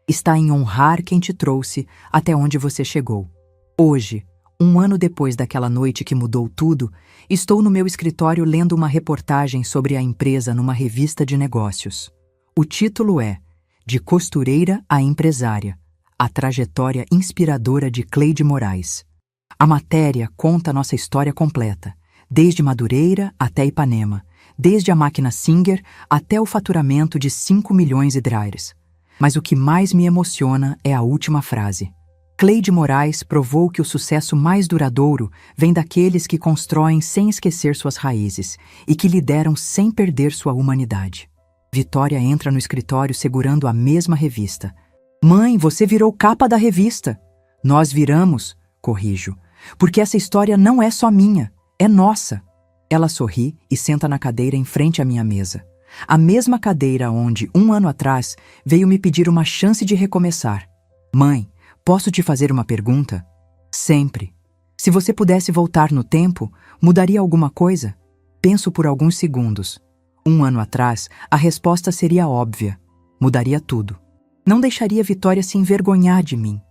Está em honrar quem te trouxe até onde você chegou. Hoje, 1 ano depois daquela noite que mudou tudo, estou no meu escritório lendo uma reportagem sobre a empresa numa revista de negócios. O título é De Costureira a Empresária, a trajetória inspiradora de Cleide Moraes. A matéria conta nossa história completa, desde Madureira até Ipanema, desde a máquina Singer até o faturamento de 5 milhões de reais. Mas o que mais me emociona é a última frase. Cleide Moraes provou que o sucesso mais duradouro vem daqueles que constroem sem esquecer suas raízes e que lideram sem perder sua humanidade. Vitória entra no escritório segurando a mesma revista. Mãe, você virou capa da revista. Nós viramos, corrijo, porque essa história não é só minha, é nossa. Ela sorri e senta na cadeira em frente à minha mesa. A mesma cadeira onde, 1 ano atrás, veio me pedir uma chance de recomeçar. Mãe, posso te fazer uma pergunta? Sempre. Se você pudesse voltar no tempo, mudaria alguma coisa? Penso por alguns segundos. 1 ano atrás, a resposta seria óbvia. Mudaria tudo. Não deixaria Vitória se envergonhar de mim.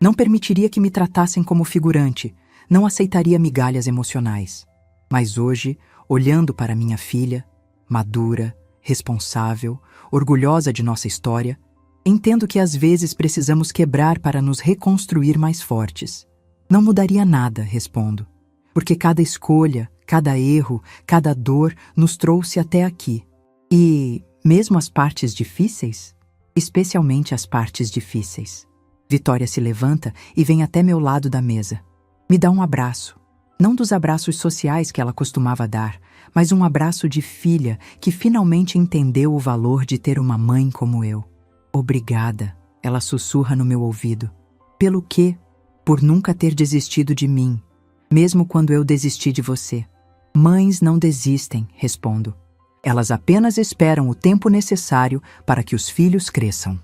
Não permitiria que me tratassem como figurante. Não aceitaria migalhas emocionais. Mas hoje, olhando para minha filha, madura, responsável, orgulhosa de nossa história, entendo que às vezes precisamos quebrar para nos reconstruir mais fortes. Não mudaria nada, respondo, porque cada escolha, cada erro, cada dor nos trouxe até aqui. E, mesmo as partes difíceis, especialmente as partes difíceis. Vitória se levanta e vem até meu lado da mesa. Me dá um abraço. Não dos abraços sociais que ela costumava dar, mas um abraço de filha que finalmente entendeu o valor de ter uma mãe como eu. Obrigada, ela sussurra no meu ouvido. Pelo quê? Por nunca ter desistido de mim, mesmo quando eu desisti de você. Mães não desistem, respondo. Elas apenas esperam o tempo necessário para que os filhos cresçam.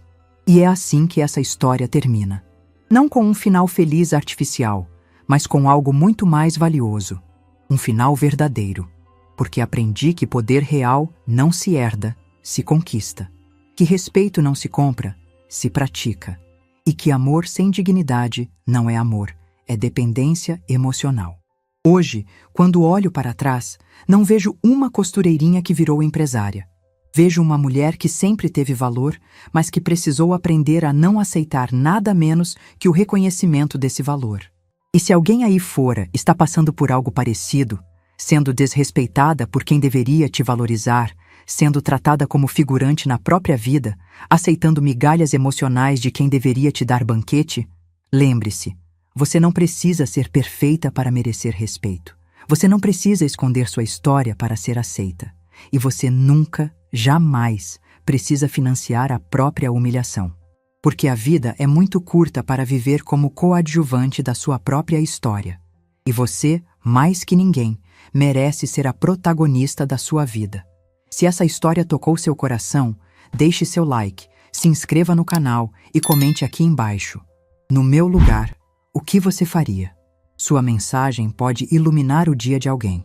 E é assim que essa história termina. Não com um final feliz artificial, mas com algo muito mais valioso. Um final verdadeiro. Porque aprendi que poder real não se herda, se conquista. Que respeito não se compra, se pratica. E que amor sem dignidade não é amor, é dependência emocional. Hoje, quando olho para trás, não vejo uma costureirinha que virou empresária. Vejo uma mulher que sempre teve valor, mas que precisou aprender a não aceitar nada menos que o reconhecimento desse valor. E se alguém aí fora está passando por algo parecido, sendo desrespeitada por quem deveria te valorizar, sendo tratada como figurante na própria vida, aceitando migalhas emocionais de quem deveria te dar banquete, lembre-se, você não precisa ser perfeita para merecer respeito. Você não precisa esconder sua história para ser aceita. E você nunca, jamais, precisa financiar a própria humilhação. Porque a vida é muito curta para viver como coadjuvante da sua própria história. E você, mais que ninguém, merece ser a protagonista da sua vida. Se essa história tocou seu coração, deixe seu like, se inscreva no canal e comente aqui embaixo. No meu lugar, o que você faria? Sua mensagem pode iluminar o dia de alguém.